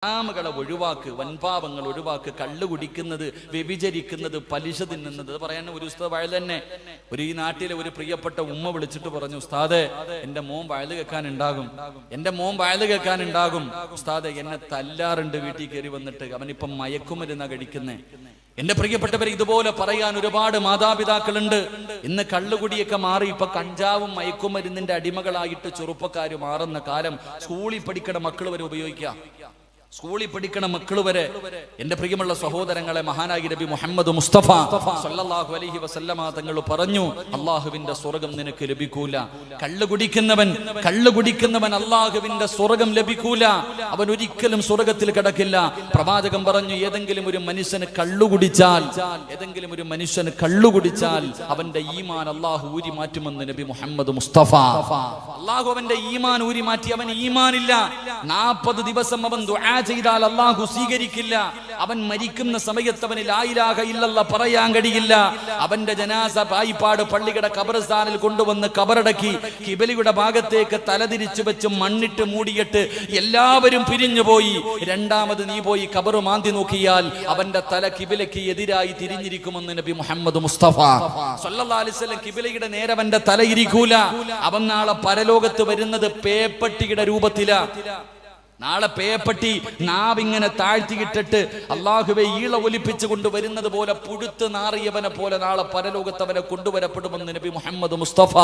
ഹറാമുകളെ ഒഴിവാക്ക്, വൻപാപങ്ങൾ ഒഴിവാക്ക്. കള്ളു കുടിക്കുന്നത്, വ്യഭിചരിക്കുന്നത്, പലിശ തിന്നുന്നത് പറയാൻ ഒരു ഉസ്താദ് വയൽ തന്നെ ഈ നാട്ടിലെ ഒരു പ്രിയപ്പെട്ട ഉമ്മ വിളിച്ചിട്ട് പറഞ്ഞു, ഉസ്താദേ എന്റെ മോൻ വയല് കേൾക്കാനുണ്ടാകും, എന്റെ മോൻ വയല് കേൾക്കാനുണ്ടാകും ഉസ്താദെ, എന്നെ തല്ലാറുണ്ട് വീട്ടിൽ കയറി വന്നിട്ട്, അവനിപ്പം മയക്കുമരുന്നാ കഴിക്കുന്നേ. എന്റെ പ്രിയപ്പെട്ടവരെ, ഇതുപോലെ പറയാൻ ഒരുപാട് മാതാപിതാക്കളുണ്ട്. ഇന്ന് കള്ളുകുടിയൊക്കെ മാറി ഇപ്പൊ കഞ്ചാവും മയക്കുമരുന്നിന്റെ അടിമകളായിട്ട് ചെറുപ്പക്കാർ മാറുന്ന കാലം. സ്കൂളിൽ പഠിക്കണ മക്കൾ വരെ ഉപയോഗിക്കുക, സ്കൂളിൽ പഠിക്കണ മക്കൾ വരെ. എന്റെ പ്രിയമുള്ള സഹോദരങ്ങളെ, മഹാനായി നബി മുഹമ്മദ് മുസ്തഫ സല്ലല്ലാഹു അലൈഹി വസല്ലമ തങ്ങൾ പറഞ്ഞു, അള്ളാഹുവിന്റെ സ്വർഗം നിനക്ക് ലഭിക്കൂല. കള്ളു കുടിക്കുന്നവൻ അള്ളാഹുവിന്റെ സ്വർഗം ലഭിക്കൂല, അവൻ ഒരിക്കലും സ്വർഗത്തിൽ കിടക്കില്ല. പ്രവാചകൻ പറഞ്ഞു, ഏതെങ്കിലും ഒരു മനുഷ്യന് കള്ളുകുടിച്ചാൽ അവന്റെ ഈമാൻ അള്ളാഹു ഊരി മാറ്റുമെന്ന് നബി മുഹമ്മദ് മുസ്തഫ. അള്ളാഹു അവന്റെ ഈമാൻ ഊരി മാറ്റി, അവൻ ഈമാനില്ല. 40 ദിവസം അവൻ ദുആ ചെയ്താൽ അല്ലാഹു സ്വീകരിക്കില്ല. അവൻ മരിക്കുന്ന സമയത്ത് അവന് ലാ ഇലാഹ ഇല്ലല്ലാഹ് പറയാൻ കഴിയില്ല. അവന്റെ ജനാസ പായിപ്പാട് പള്ളിയുടെ ഖബർസ്ഥാനിൽ കൊണ്ടുവന്ന് കബറടക്കി കിബിലയുടെ ഭാഗത്തേക്ക് തലതിരിച്ചു വെച്ച് മണ്ണിട്ട് മൂടിയിട്ട് എല്ലാവരും പിരിഞ്ഞു പോയി. രണ്ടാമത് നീ പോയി ഖബർ മാന്തി നോക്കിയാൽ അവന്റെ തല കിബിലയ്ക്ക് എതിരായി തിരിഞ്ഞിരിക്കുമെന്ന് നബി മുഹമ്മദ് മുസ്തഫ സല്ലല്ലാഹു അലൈഹി വസല്ലം. കിബിലയുടെ നേരെ അവന്റെ തല ഇരിക്കൂല. അവൻ നാളെ പരലോകത്ത് വരുന്നത് പേപ്പട്ടിയുടെ രൂപത്തിലാ. നാളെ പേപ്പട്ടി നാവിങ്ങനെ താഴ്ത്തിയിട്ടിട്ട് അള്ളാഹുവെ ഈള ഒലിപ്പിച്ചു കൊണ്ടുവരുന്നത് പോലെ പുഴുത്ത് നാറിയവനെ പോലെ നാളെ പരലോകത്തവനെ കൊണ്ടുവരപ്പെടുമെന്ന് നബി മുഹമ്മദ് മുസ്തഫ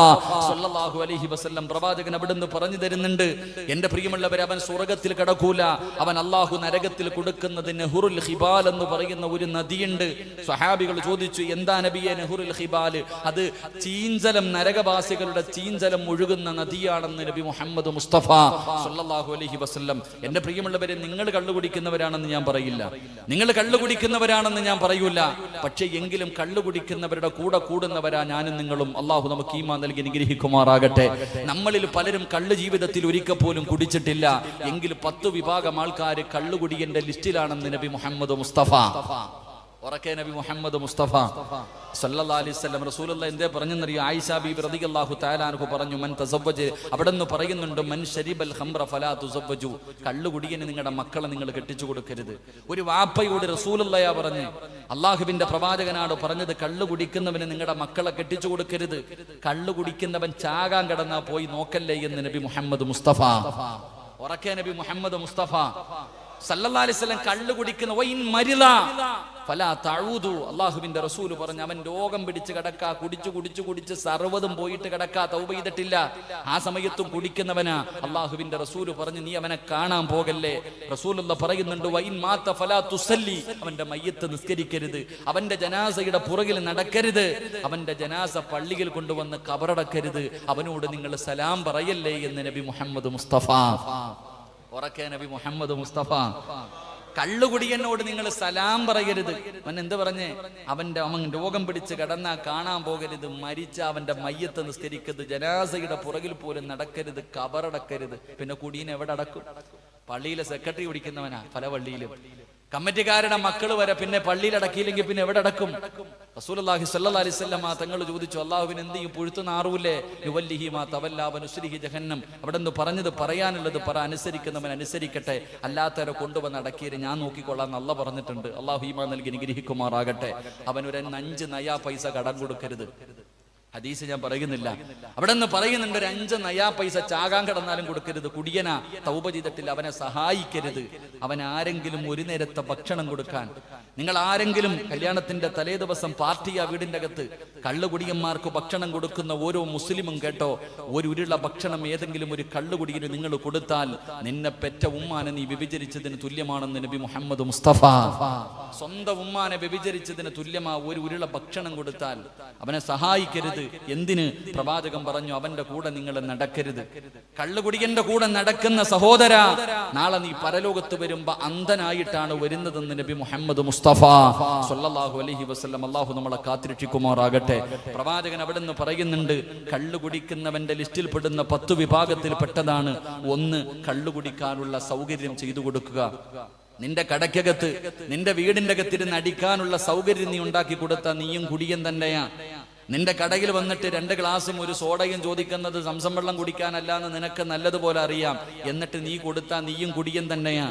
സല്ലല്ലാഹു അലൈഹി വസല്ലം പ്രവാചകൻ അവിടുന്ന് പറഞ്ഞു തരുന്നുണ്ട്. എന്റെ പ്രിയമുള്ളവരെ, അവൻ സ്വർഗത്തിൽ കിടക്കൂല. അവൻ അള്ളാഹു നരകത്തിൽ കൊടുക്കുന്നത് നെഹ്റുൽ ഹിബാൽ എന്ന് പറയുന്ന ഒരു നദിയുണ്ട്. സ്വഹാബികൾ ചോദിച്ചു, എന്താ നബിയെ നെഹ്റുൽ ഹിബാൽ? അത് ചീഞ്ചലം, നരകവാസികളുടെ ചീഞ്ചലം ഒഴുകുന്ന നദിയാണെന്ന് നബി മുഹമ്മദ് മുസ്തഫ സല്ലല്ലാഹു അലൈഹി വസല്ലം. എന്റെ പ്രിയമുള്ളവരെ, നിങ്ങൾ കള്ളുകുടിക്കുന്നവരാണെന്ന് ഞാൻ പറയില്ല, നിങ്ങൾ കള്ളുകുടിക്കുന്നവരാണെന്ന് ഞാൻ പറയൂല. പക്ഷേ എങ്കിലും കള്ളുകുടിക്കുന്നവരുടെ കൂടെ കൂടുന്നവരാ ഞാനും നിങ്ങളും. അള്ളാഹു നമുക്ക് ഈമാൻ നൽകി അനുഗ്രഹിക്കുമാറാകട്ടെ. നമ്മളിൽ പലരും കള്ളു ജീവിതത്തിൽ ഒരിക്കൽ പോലും കുടിച്ചിട്ടില്ല. എങ്കിൽ 10 വിഭാഗം ആൾക്കാർ കള്ളുകുടിയന്റെ ലിസ്റ്റിലാണെന്ന് നബി മുഹമ്മദ് മുസ്തഫ. ഉറക്കെ നബി മുഹമ്മദ് മുസ്തഫ സല്ലല്ലാഹു അലൈഹി വസല്ലം. റസൂലുള്ളാഹി എന്തേ പറഞ്ഞെന്നറിയോ? ആയിഷ ബീബി റളിയല്ലാഹു തആല അൻഹു പറഞ്ഞു, മൻ തസവ്വജ, അവിടെന്ന് പറയുന്നുണ്ട്, മൻ ശരിബൽ ഖംറ ഫലാ തുസവ്വജു, കള്ളുകുടിയന് നിങ്ങളുടെ മക്കളെ നിങ്ങൾ കെട്ടിച്ചു കൊടുക്കരുത്. ഒരു വാപ്പയോട് റസൂലുള്ളാഹി പറഞ്ഞു, അള്ളാഹുവിന്റെ പ്രവാചകനാണ് പറഞ്ഞത്, കള്ളു കുടിക്കുന്നവന് നിങ്ങളുടെ മക്കളെ കെട്ടിച്ചു കൊടുക്കരുത്. കള്ളു കുടിക്കുന്നവൻ ചാകാൻ കിടന്നാ പോയി നോക്കല്ലേ എന്ന് നബി മുഹമ്മദ് മുസ്തഫ. ഉറക്കെ നബി മുഹമ്മദ് മുസ്തഫ സല്ലല്ലാഹു അലൈഹി വസല്ലം. കള്ളു കുടിക്കുന്ന വൈൻ മരില ഫലാ തഊദു, അല്ലാഹുവിന്റെ റസൂൽ പറഞ്ഞു, അവൻ രോഗം പിടിച്ച് കിടക്കാ, കുടിച്ച് സർവ്വതും പോയിട്ട് കിടക്കാ, തൗബ ചെയ്തിട്ടില്ല. ആ സമയത്തും കുടിക്കുന്നവനാ. അല്ലാഹുവിന്റെ റസൂൽ പറഞ്ഞു, നീ അവനെ കാണാൻ പോകല്ലേ. റസൂലുള്ളാഹി പറയുന്നുണ്ട്, വൈൻ മാത ഫലാ തുസല്ലി, അവന്റെ മയ്യത്ത് നിസ്കരിക്കരുത്, അവന്റെ ജനാസയുടെ പുറകിൽ നടക്കരുത്, അവന്റെ ജനാസ പള്ളിയിൽ കൊണ്ടുവന്ന് കബറടക്കരുത്, അവനോട് നിങ്ങൾ സലാം പറയല്ലേ എന്ന് നബി മുഹമ്മദ് മുസ്തഫ. ഉറക്കെ നബി മുഹമ്മദ് മുസ്തഫ. കള്ളുകുടിയനോട് നിങ്ങൾ സലാം പറയരുത്. അവൻ എന്ത് പറഞ്ഞേ? അവൻ രോഗം പിടിച്ച് കിടന്നാ കാണാൻ പോകരുത്, മരിച്ച അവന്റെ മയ്യത്ത് നിസ്കരിക്കരുത്, ജനാസയുടെ പുറകിൽ പോലും നടക്കരുത്, കബറടക്കരുത്. പിന്നെ കുടിയൻ എവിടെ അടക്കും? പള്ളിയിലെ സെക്രട്ടറി പിടിക്കുന്നവനാ പല പള്ളിയിലും. കമ്മിറ്റിക്കാരുടെ മക്കൾ വരെ പിന്നെ പള്ളിയിൽ അടക്കിയില്ലെങ്കിൽ പിന്നെ എവിടെ അടക്കും? റസൂലുള്ളാഹി സ്വല്ലല്ലാഹു അലൈഹി വസല്ലം തങ്ങൾ ചോദിച്ചു, അല്ലാഹുവിന് എന്ത് ചെയ്യും? പുഴുത്തു നാറൂല്ലേ? യുവല്ലിഹി മാ തവല്ലാ വനുസ്രിഹി ജഹന്നം. അവിടെ നിന്ന് പറഞ്ഞത് പറയാനുള്ളത് പറ, അനുസരിക്കുന്നവൻ അനുസരിക്കട്ടെ, അല്ലാത്തവരെ കൊണ്ടുവന്ന് അടക്കിയത് ഞാൻ നോക്കിക്കൊള്ളാം എന്ന് അല്ലാഹ് പറഞ്ഞിട്ടുണ്ട്. അല്ലാഹു ഈമാൻ നൽകി അനുഗ്രഹിക്കുമാറാകട്ടെ. അവനൊരു 5 നയാ പൈസ കടം കൊടുക്കരുത്. ഹദീസ് ഞാൻ പറയുന്നില്ല, അവിടെ നിന്ന് പറയുന്നുണ്ട്, ഒരു 5 നയാ പൈസ ചാകാൻ കിടന്നാലും കൊടുക്കരുത്. കുടിയന തൗബ ചെയ്തിട്ടില്ല, അവനെ സഹായിക്കരുത്. അവൻ ആരെങ്കിലും ഒരു നേരത്തെ ഭക്ഷണം കൊടുക്കാൻ, നിങ്ങൾ ആരെങ്കിലും കല്യാണത്തിന്റെ തലേ ദിവസം പാർട്ടിയാ വീടിന്റെ അകത്ത്, കള്ളുകുടിയന്മാർക്ക് ഭക്ഷണം കൊടുക്കുന്ന ഓരോ മുസ്ലിമും കേട്ടോ, ഒരു ഉരുള ഭക്ഷണം ഏതെങ്കിലും ഒരു കള്ളുകുടിയന് നിങ്ങൾ കൊടുത്താൽ നിന്നെ പെറ്റ ഉമ്മാനെ നീ വ്യഭിചരിച്ചതിന് തുല്യമാണെന്ന് നബി മുഹമ്മദ് മുസ്തഫ. സ്വന്തം ഉമ്മാനെ വ്യഭിചരിച്ചതിന് തുല്യമാ ഒരു ഉരുള ഭക്ഷണം കൊടുത്താൽ. അവനെ സഹായിക്കരുത്. എന്തിന്? പ്രവാചകൻ പറഞ്ഞു, അവന്റെ കൂടെ നിങ്ങൾ നടക്കരുത്. കള്ളുകുടിയന്റെ കൂടെ നടക്കുന്ന സഹോദര, നാളെ നീ പരലോകത്ത് വരുമ്പോ അന്ധനായിട്ടാണ് വരുന്നതെന്ന് നബി മുഹമ്മദ് മുസ്തഫ സല്ലല്ലാഹു അലൈഹി വസല്ലം. അല്ലാഹു നമ്മളെ കാത്തിരക്ഷിക്കുമാറാകട്ടെ. പ്രവാചകൻ അവിടെ നിന്ന് പറയുന്നുണ്ട്, കള്ളുകുടിക്കുന്നവന്റെ ലിസ്റ്റിൽ പെടുന്ന 10 വിഭാഗത്തിൽ പെട്ടതാണ്. 1, കള്ളുകുടിക്കാനുള്ള സൗകര്യം ചെയ്തു കൊടുക്കുക. നിന്റെ കടക്കകത്ത്, നിന്റെ വീടിന്റെ അകത്തിരുന്ന് അടിക്കാനുള്ള സൗകര്യം നീ ഉണ്ടാക്കി കൊടുത്താൽ നീയും കുടിയൻ തന്നെയാ. നിന്റെ കടയിൽ വന്നിട്ട് 2 ഗ്ലാസും ഒരു സോഡയും ചോദിക്കുന്നത് സംസം വെള്ളം കുടിക്കാനല്ല എന്ന് നിനക്ക് നല്ലതുപോലെ അറിയാം. എന്നിട്ട് നീ കൊടുത്താൽ നീയും കുടിയൻ തന്നെയാ.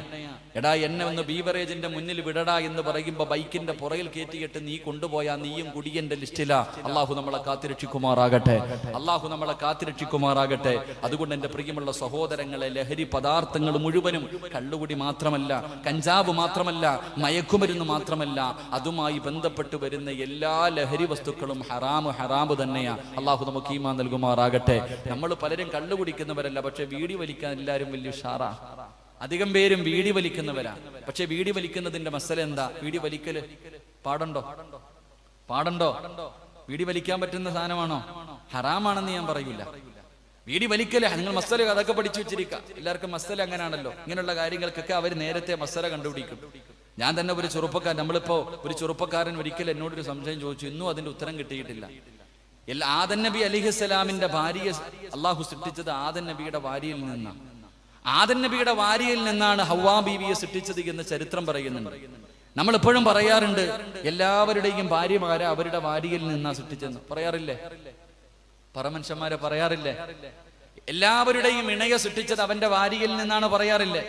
എടാ എന്നെ ഒന്ന് ബീവറേജിന്റെ മുന്നിൽ വിടടാ എന്ന് പറയുമ്പോൾ ബൈക്കിന്റെ പുറകിൽ കയറ്റിയിട്ട് നീ കൊണ്ടുപോയാ നീയും കുടിയന്റെ ലിസ്റ്റിലാ. അള്ളാഹു നമ്മളെ കാത്തിരക്ഷിക്കുമാറാകട്ടെ, അള്ളാഹു നമ്മളെ കാത്തിരക്ഷിക്കുമാറാകട്ടെ. അതുകൊണ്ട് എൻ്റെ പ്രിയമുള്ള സഹോദരങ്ങളെ, ലഹരി പദാർത്ഥങ്ങൾ മുഴുവനും കള്ളുകുടി മാത്രമല്ല, കഞ്ചാവ് മാത്രമല്ല, മയക്കുമരുന്ന് മാത്രമല്ല, അതുമായി ബന്ധപ്പെട്ട് വരുന്ന എല്ലാ ലഹരി വസ്തുക്കളും ഹറാമ് തന്നെയാ. അള്ളാഹു നമുക്ക് ഈമാൻ നൽകുമാറാകട്ടെ. നമ്മൾ പലരും കള്ളു കുടിക്കുന്നവരല്ല, പക്ഷെ വീടി വലിക്കാൻ എല്ലാവരും വലിയ ഉഷാറാ. അധികം പേരും വീടി വലിക്കുന്നവരാ. പക്ഷെ വീടി വലിക്കുന്നതിന്റെ മസല എന്താ? വീടി വലിക്കല് പാടണ്ടോ? വീടി വലിക്കാൻ പറ്റുന്ന സാധനമാണോ? ഹറാമാണെന്ന് ഞാൻ പറയൂല. വീടി വലിക്കല് നിങ്ങൾ മസല അതൊക്കെ പഠിച്ചു വെച്ചിരിക്കുക. എല്ലാവർക്കും മസല അങ്ങനെയാണല്ലോ. ഇങ്ങനെയുള്ള കാര്യങ്ങൾക്കൊക്കെ അവർ നേരത്തെ മസല കണ്ടുപിടിക്കും. ഞാൻ തന്നെ ഒരു നമ്മളിപ്പോ ഒരു ചെറുപ്പക്കാരൻ ഒരിക്കൽ എന്നോടൊരു സംശയം ചോദിച്ചു. ഇന്നും അതിന്റെ ഉത്തരം കിട്ടിയിട്ടില്ല. ആദം നബി അലൈഹിസ്സലാമിന്റെ ഭാര്യയെ അള്ളാഹു സൃഷ്ടിച്ചത് ആദം നബിയുടെ ഭാര്യയിൽ നിന്നാണ്. ആദം നബിയുടെ ഭാര്യയിൽ നിന്നാണ് ഹവ്വാ ബീവിയെ സൃഷ്ടിച്ചത് എന്ന് ചരിത്രം പറയുന്നുണ്ട്. നമ്മൾ എപ്പോഴും പറയാറുണ്ട്, എല്ലാവരുടെയും ഭാര്യമാരെ അവരുടെ ഭാര്യയിൽ നിന്നാ സൃഷ്ടിച്ചെന്ന് പറയാറില്ലേ? പറമനുഷ്യന്മാരെ പറയാറില്ലേ? എല്ലാവരുടെയും ഇണയെ സൃഷ്ടിച്ചത് അവന്റെ ഭാര്യയിൽ നിന്നാണ് പറയാറില്ലേ?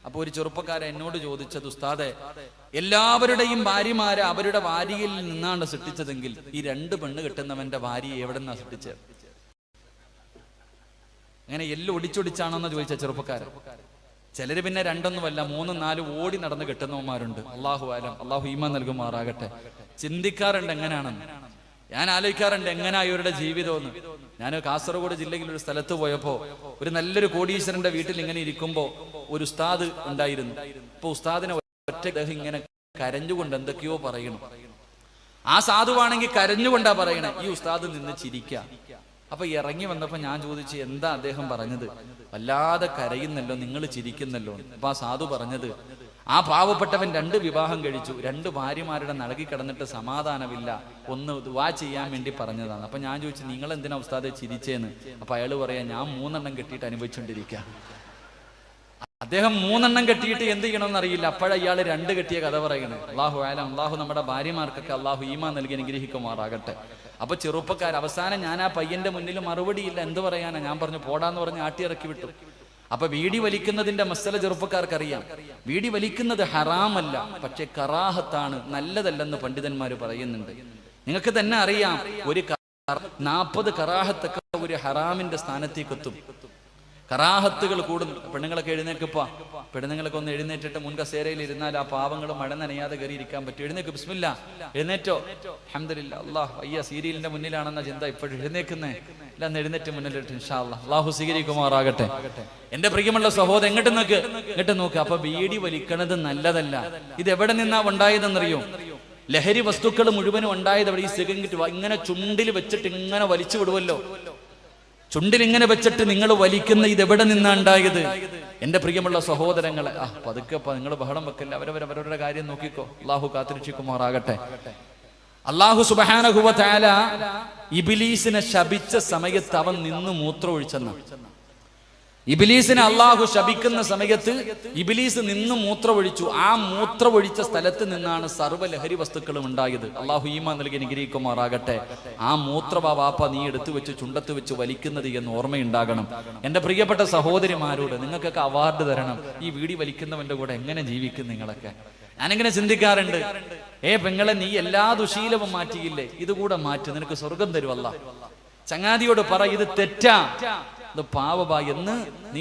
അപ്പൊ ഒരു ചെറുപ്പക്കാരൻ എന്നോട് ചോദിച്ചത്, ഉസ്താദെ, എല്ലാവരുടെയും ഭാര്യമാരെ അവരുടെ ഭാര്യയിൽ നിന്നാണ് സൃഷ്ടിച്ചതെങ്കിൽ ഈ 2 പെണ്ണ് കെട്ടുന്നവന്റെ ഭാര്യയെ എവിടെ നിന്നാ സൃഷ്ടിച്ചത്? അങ്ങനെ എല്ലാം ഒടിച്ചൊടിച്ചാണോന്ന് ചോദിച്ച ചെറുപ്പക്കാരൻ. ചിലര് പിന്നെ 2ഒന്നുമല്ല 3, 4 ഓടി നടന്ന് കെട്ടുന്നവന്മാരുണ്ട്. അള്ളാഹു ഈമാൻ നൽകുമാറാകട്ടെ. ചിന്തിക്കാറുണ്ട് എങ്ങനെയാണെന്ന്. ഞാൻ ആലോചിക്കാറുണ്ട് എങ്ങനെയാ ഇവരുടെ ജീവിതമെന്ന്. ഞാൻ കാസർഗോഡ് ജില്ലയിൽ ഒരു സ്ഥലത്ത് പോയപ്പോ ഒരു നല്ലൊരു കോടീശ്വരന്റെ വീട്ടിൽ ഇങ്ങനെ ഇരിക്കുമ്പോ ഒരു ഉസ്താദ് ഉണ്ടായിരുന്നു. ഇപ്പൊ ഉസ്താദിനെ ഒറ്റ ഇങ്ങനെ കരഞ്ഞുകൊണ്ട് എന്തൊക്കെയോ പറയണം. ആ സാധുവാണെങ്കിൽ കരഞ്ഞുകൊണ്ടാ പറയണേ. ഈ ഉസ്താദ് നിന്ന് ചിരിക്ക. അപ്പൊ ഇറങ്ങി വന്നപ്പോ ഞാൻ ചോദിച്ചു, എന്താ അദ്ദേഹം പറഞ്ഞത്? വല്ലാതെ കരയുന്നല്ലോ, നിങ്ങൾ ചിരിക്കുന്നല്ലോ. അപ്പൊ ആ സാധു പറഞ്ഞത്, ആ പാവപ്പെട്ടവൻ 2 വിവാഹം കഴിച്ചു, 2 ഭാര്യമാരുടെ നളകി കിടന്നിട്ട് സമാധാനമില്ല, ഒന്ന് ദുആ ചെയ്യാൻ വേണ്ടി പറഞ്ഞതാണ്. അപ്പൊ ഞാൻ ചോദിച്ചു, നിങ്ങൾ എന്തിനാ ഉസ്താദെ ചിരിച്ചേന്ന്? അപ്പൊ അയാൾ പറയാ, ഞാൻ 3 കെട്ടിയിട്ട് അനുഭവിച്ചുകൊണ്ടിരിക്കുക. അദ്ദേഹം 3 കെട്ടിയിട്ട് എന്ത് ചെയ്യണമെന്ന് അറിയില്ല. അപ്പോഴ ഇയാൾ 2 കെട്ടിയ കഥ പറയണേ. അള്ളാഹു നമ്മുടെ ഭാര്യമാർക്കൊക്കെ അള്ളാഹു ഈമാൻ നൽകി അനുഗ്രഹിക്കുമാറാകട്ടെ. അപ്പൊ ചെറുപ്പക്കാർ അവസാനം ഞാൻ ആ പയ്യന്റെ മുന്നിൽ മറുപടിയില്ല, എന്ത് പറയാനാ? ഞാൻ പറഞ്ഞു പോടാന്ന് പറഞ്ഞ് ആട്ടിയിറക്കി വിട്ടു. അപ്പൊ വീടി വലിക്കുന്നതിന്റെ മസല ചെറുപ്പക്കാർക്കറിയാം. വീടി വലിക്കുന്നത് ഹറാമല്ല, പക്ഷെ കറാഹത്താണ്, നല്ലതല്ലെന്ന് പണ്ഡിതന്മാർ പറയുന്നുണ്ട്. നിങ്ങൾക്ക് തന്നെ അറിയാം, ഒരു 40 കറാഹത്തൊക്കെ ഒരു ഹറാമിന്റെ സ്ഥാനത്തേക്ക് എത്തും. കറാഹത്തുകൾ കൂടുന്നു. പെണ്ണുങ്ങളൊക്കെ എഴുന്നേക്കിപ്പാ, പെണ്ണുങ്ങളൊക്കെ ഒന്ന് എഴുന്നേറ്റിട്ട് മുൻകസേരയിൽ ഇരുന്നാൽ ആ പാവങ്ങൾ മഴ നനയാതെ കയറി ഇരിക്കാൻ പറ്റും. എഴുന്നേക്ക്, ബിസ്മില്ലാ, എഴുന്നേറ്റോ, അൽഹംദുലില്ലാ, അല്ലാഹ് സീരിയലിന്റെ മുന്നിലാണെന്ന ചിന്ത ഇപ്പോഴും എഴുന്നേക്കുന്നേ ഇല്ല. എഴുന്നേറ്റ് മുന്നിലിട്ട് ഇൻഷാ അല്ലാഹ് അല്ലാഹു സ്വീകരിക്കുമാറാകട്ടെ. എന്റെ പ്രിയമുള്ള സഹോദരൻ, ഇങ്ങോട്ട് നോക്ക്. അപ്പൊ ബീഡി വലിക്കണത് നല്ലതല്ല. ഇത് എവിടെ നിന്നാ ഉണ്ടായതെന്നറിയോ? ലഹരി വസ്തുക്കൾ മുഴുവനും ഉണ്ടായത് അവിടെ. ഈ സിഗരറ്റ് ഇങ്ങനെ ചുണ്ടിൽ വെച്ചിട്ട് ഇങ്ങനെ വലിച്ചു വിടുവല്ലോ, ചുണ്ടിൽ ഇങ്ങനെ വെച്ചിട്ട് നിങ്ങൾ വലിക്കുന്ന ഇത് എവിടെ നിന്നാണ് ഉണ്ടായത്? എന്റെ പ്രിയമുള്ള സഹോദരങ്ങളെ, പതുക്കെ നിങ്ങൾ ബഹളം വെക്കല്ല, അവരവരുടെ കാര്യം നോക്കിക്കോ. അള്ളാഹു കാത്തിരക്ഷിക്കുമാറാകട്ടെ. അള്ളാഹു സുബ്ഹാനഹു വ തആല ഇബ്ലീസിനെ ശപിച്ച സമയത്ത് അവൻ നിന്ന് മൂത്രം ഒഴിച്ചെന്ന. ഇബ്ലീസിനെ അള്ളാഹു ശപിക്കുന്ന സമയത്ത് ഇബ്ലീസ് നിന്ന് മൂത്രമൊഴിച്ചു. ആ മൂത്രമൊഴിച്ച സ്ഥലത്ത് നിന്നാണ് സർവ്വ ലഹരി വസ്തുക്കളും ഉണ്ടായത്. അള്ളാഹു ഈമാൻ നൽകി അനുഗ്രഹിക്കുമാറാകട്ടെ. ആ മൂത്രവാപ്പ നീ എടുത്തു വെച്ച് ചുണ്ടത്ത് വെച്ച് വലിക്കുന്നത് എന്ന് ഓർമ്മയുണ്ടാകണം. എന്റെ പ്രിയപ്പെട്ട സഹോദരിമാരോട് നിങ്ങൾക്കൊക്കെ അവാർഡ് തരണം. ഈ വീടി വലിക്കുന്നവന്റെ കൂടെ എങ്ങനെ ജീവിക്കും നിങ്ങളൊക്കെ? ഞാനിങ്ങനെ ചിന്തിക്കാറുണ്ട്, പെങ്ങളെ, നീ എല്ലാ ദുശീലവും മാറ്റിയില്ലേ, ഇതുകൂടെ മാറ്റി, നിനക്ക് സ്വർഗം തരും അല്ലാഹ്. ചങ്ങാതിയോട് പറ, ഇത് തെറ്റാ, ഇത് പാവബാ എന്ന്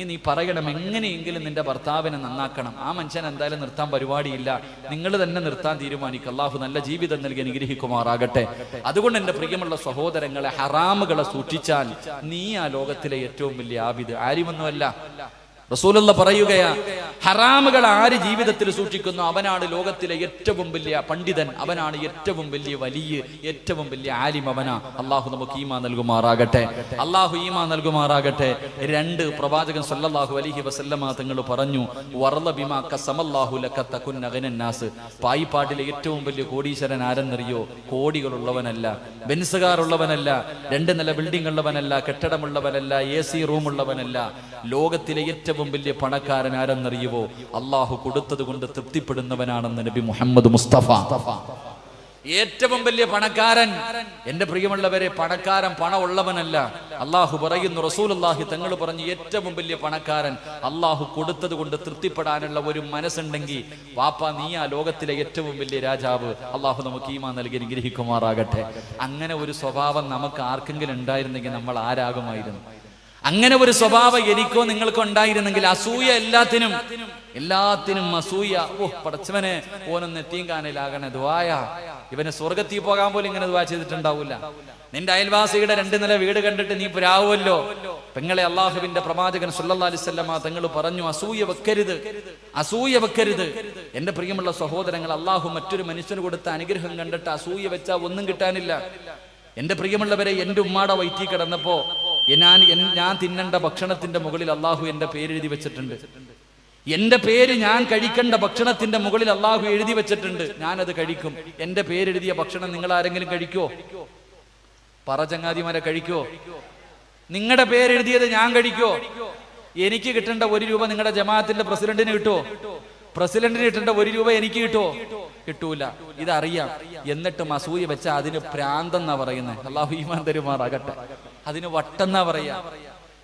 നീ പറയണം. എങ്ങനെയെങ്കിലും നിന്റെ ഭർത്താവിനെ നന്നാക്കണം. ആ മനുഷ്യൻ എന്തായാലും നിർത്താൻ പരിപാടിയില്ല, നിങ്ങൾ തന്നെ നിർത്താൻ തീരുമാനിക്കുക. അള്ളാഹു നല്ല ജീവിതം നൽകി അനുഗ്രഹിക്കുമാറാകട്ടെ. അതുകൊണ്ട് എന്റെ പ്രിയമുള്ള സഹോദരങ്ങളെ, ഹറാമുകളെ സൂക്ഷിച്ചാൽ നീ ആ ലോകത്തിലെ ഏറ്റവും വലിയ ആബിദ്. ആരുമൊന്നുമല്ല. റസൂലുള്ള പറയുകയാ, ഹറാമുകൾ ആര് ജീവിതത്തിൽ സൂക്ഷിക്കുന്നു അവനാണ് ലോകത്തിലെ ഏറ്റവും വലിയ പണ്ഡിതൻ, അവനാണ് ഏറ്റവും വലിയ വലിയ, ഏറ്റവും വലിയ ആലിം അവനാ. അള്ളാഹു നമുക്ക് ഈമാൻ നൽകുമാറാകട്ടെ. അള്ളാഹു ഈമാൻ നൽകുമാറാകട്ടെ. 2 പ്രവാചകൻ സല്ലല്ലാഹു അലൈഹി വസല്ലമ തങ്ങൾ പറഞ്ഞു, വറള ബിമാ ഖസമല്ലാഹു ലക തകുൻ അഗ്നന്നാസ്. പായിപ്പാട്ടിലെ ഏറ്റവും വലിയ കോടീശ്വരൻ ആരെന്നറിയോ? കോടികളുള്ളവനല്ല, ബെൻസുകാരുള്ളവനല്ല, 2 നില ബിൽഡിംഗ് ഉള്ളവനല്ല, കെട്ടിടമുള്ളവനല്ല, AC റൂമുള്ളവനല്ല. ലോകത്തിലെ ഏറ്റവും വലിയ പണക്കാരൻ ആരെന്നറിയുവോ? അള്ളാഹു കൊടുത്തത് കൊണ്ട് തൃപ്തിപ്പെടുന്നവനാണെന്ന് നബി മുഹമ്മദ് മുസ്തഫ. ഏറ്റവും വലിയ പണക്കാരൻ, എന്റെ പ്രിയമുള്ളവരെ, പണക്കാരൻ പണമുള്ളവനല്ല. അള്ളാഹു പറയുന്നു, റസൂലുള്ളാഹി തങ്ങൾ പറഞ്ഞു, ഏറ്റവും വലിയ പണക്കാരൻ അള്ളാഹു കൊടുത്തത് കൊണ്ട് തൃപ്തിപ്പെടാനുള്ള ഒരു മനസ്സുണ്ടെങ്കിൽ വാപ്പ നീ ആ ലോകത്തിലെ ഏറ്റവും വലിയ രാജാവ്. അള്ളാഹു നമുക്ക് ഈമാൻ നൽകി അനുഗ്രഹിക്കുമാറാകട്ടെ. അങ്ങനെ ഒരു സ്വഭാവം നമുക്ക് ആർക്കെങ്കിലും ഉണ്ടായിരുന്നെങ്കിൽ നമ്മൾ ആരാകുമായിരുന്നു? അങ്ങനെ ഒരു സ്വഭാവം എനിക്കോ നിങ്ങൾക്കോ ഉണ്ടായിരുന്നെങ്കിൽ, അസൂയ എല്ലാത്തിനും അസൂയ. പടച്ചവനെ ഓനൊന്ന് എത്തീങ്കാനയിലാകണേ, ദുആയ. ഇവന് സ്വർഗത്തിൽ പോകാൻ പോലും ഇങ്ങനെ ദുആ ചെയ്തിട്ടുണ്ടാവില്ല. നിന്റെ അയൽവാസിയുടെ 2 നില വീട് കണ്ടിട്ട് നീ പ്രാവുമല്ലോ. പെങ്ങളെ, അള്ളാഹുവിന്റെ പ്രവാചകൻ സല്ലല്ലാഹു അലൈഹി വസല്ലമ തങ്ങൾ പറഞ്ഞു, അസൂയ വെക്കരുത്. എന്റെ പ്രിയമുള്ള സഹോദരങ്ങൾ, അള്ളാഹു മറ്റൊരു മനുഷ്യന് കൊടുത്ത അനുഗ്രഹം കണ്ടിട്ട് അസൂയ വെച്ചാൽ ഒന്നും കിട്ടാനില്ല. എന്റെ പ്രിയമുള്ളവരെ, എന്റെ ഉമ്മാടെ വയറ്റിൽ കിടന്നപ്പോ ഞാൻ തിന്നേണ്ട ഭക്ഷണത്തിന്റെ മുകളിൽ അള്ളാഹു എന്റെ പേരെഴുതി വെച്ചിട്ടുണ്ട്. എന്റെ പേര് ഞാൻ കഴിക്കേണ്ട ഭക്ഷണത്തിന്റെ മുകളിൽ അള്ളാഹു എഴുതി വെച്ചിട്ടുണ്ട്. ഞാനത് കഴിക്കും. എന്റെ പേരെഴുതിയ ഭക്ഷണം നിങ്ങൾ ആരെങ്കിലും കഴിക്കോ? ചങ്ങാതിമാരെ, കഴിക്കോ? നിങ്ങളുടെ പേരെഴുതിയത് ഞാൻ കഴിക്കോ? എനിക്ക് കിട്ടേണ്ട 1 രൂപ നിങ്ങളുടെ ജമാഅത്തിന്റെ പ്രസിഡന്റിന് കിട്ടോ? പ്രസിഡന്റിന് കിട്ടേണ്ട 1 രൂപ എനിക്ക് കിട്ടോ? കിട്ടൂല. ഇതറിയാം. എന്നിട്ടും അസൂയ വെച്ച അതിന് പ്രാന്തെന്നാ പറയുന്നത്. അള്ളാഹു ഈമാൻ തരുമാറാകട്ടെ. അതിന് വട്ടെന്നാ പറയാ.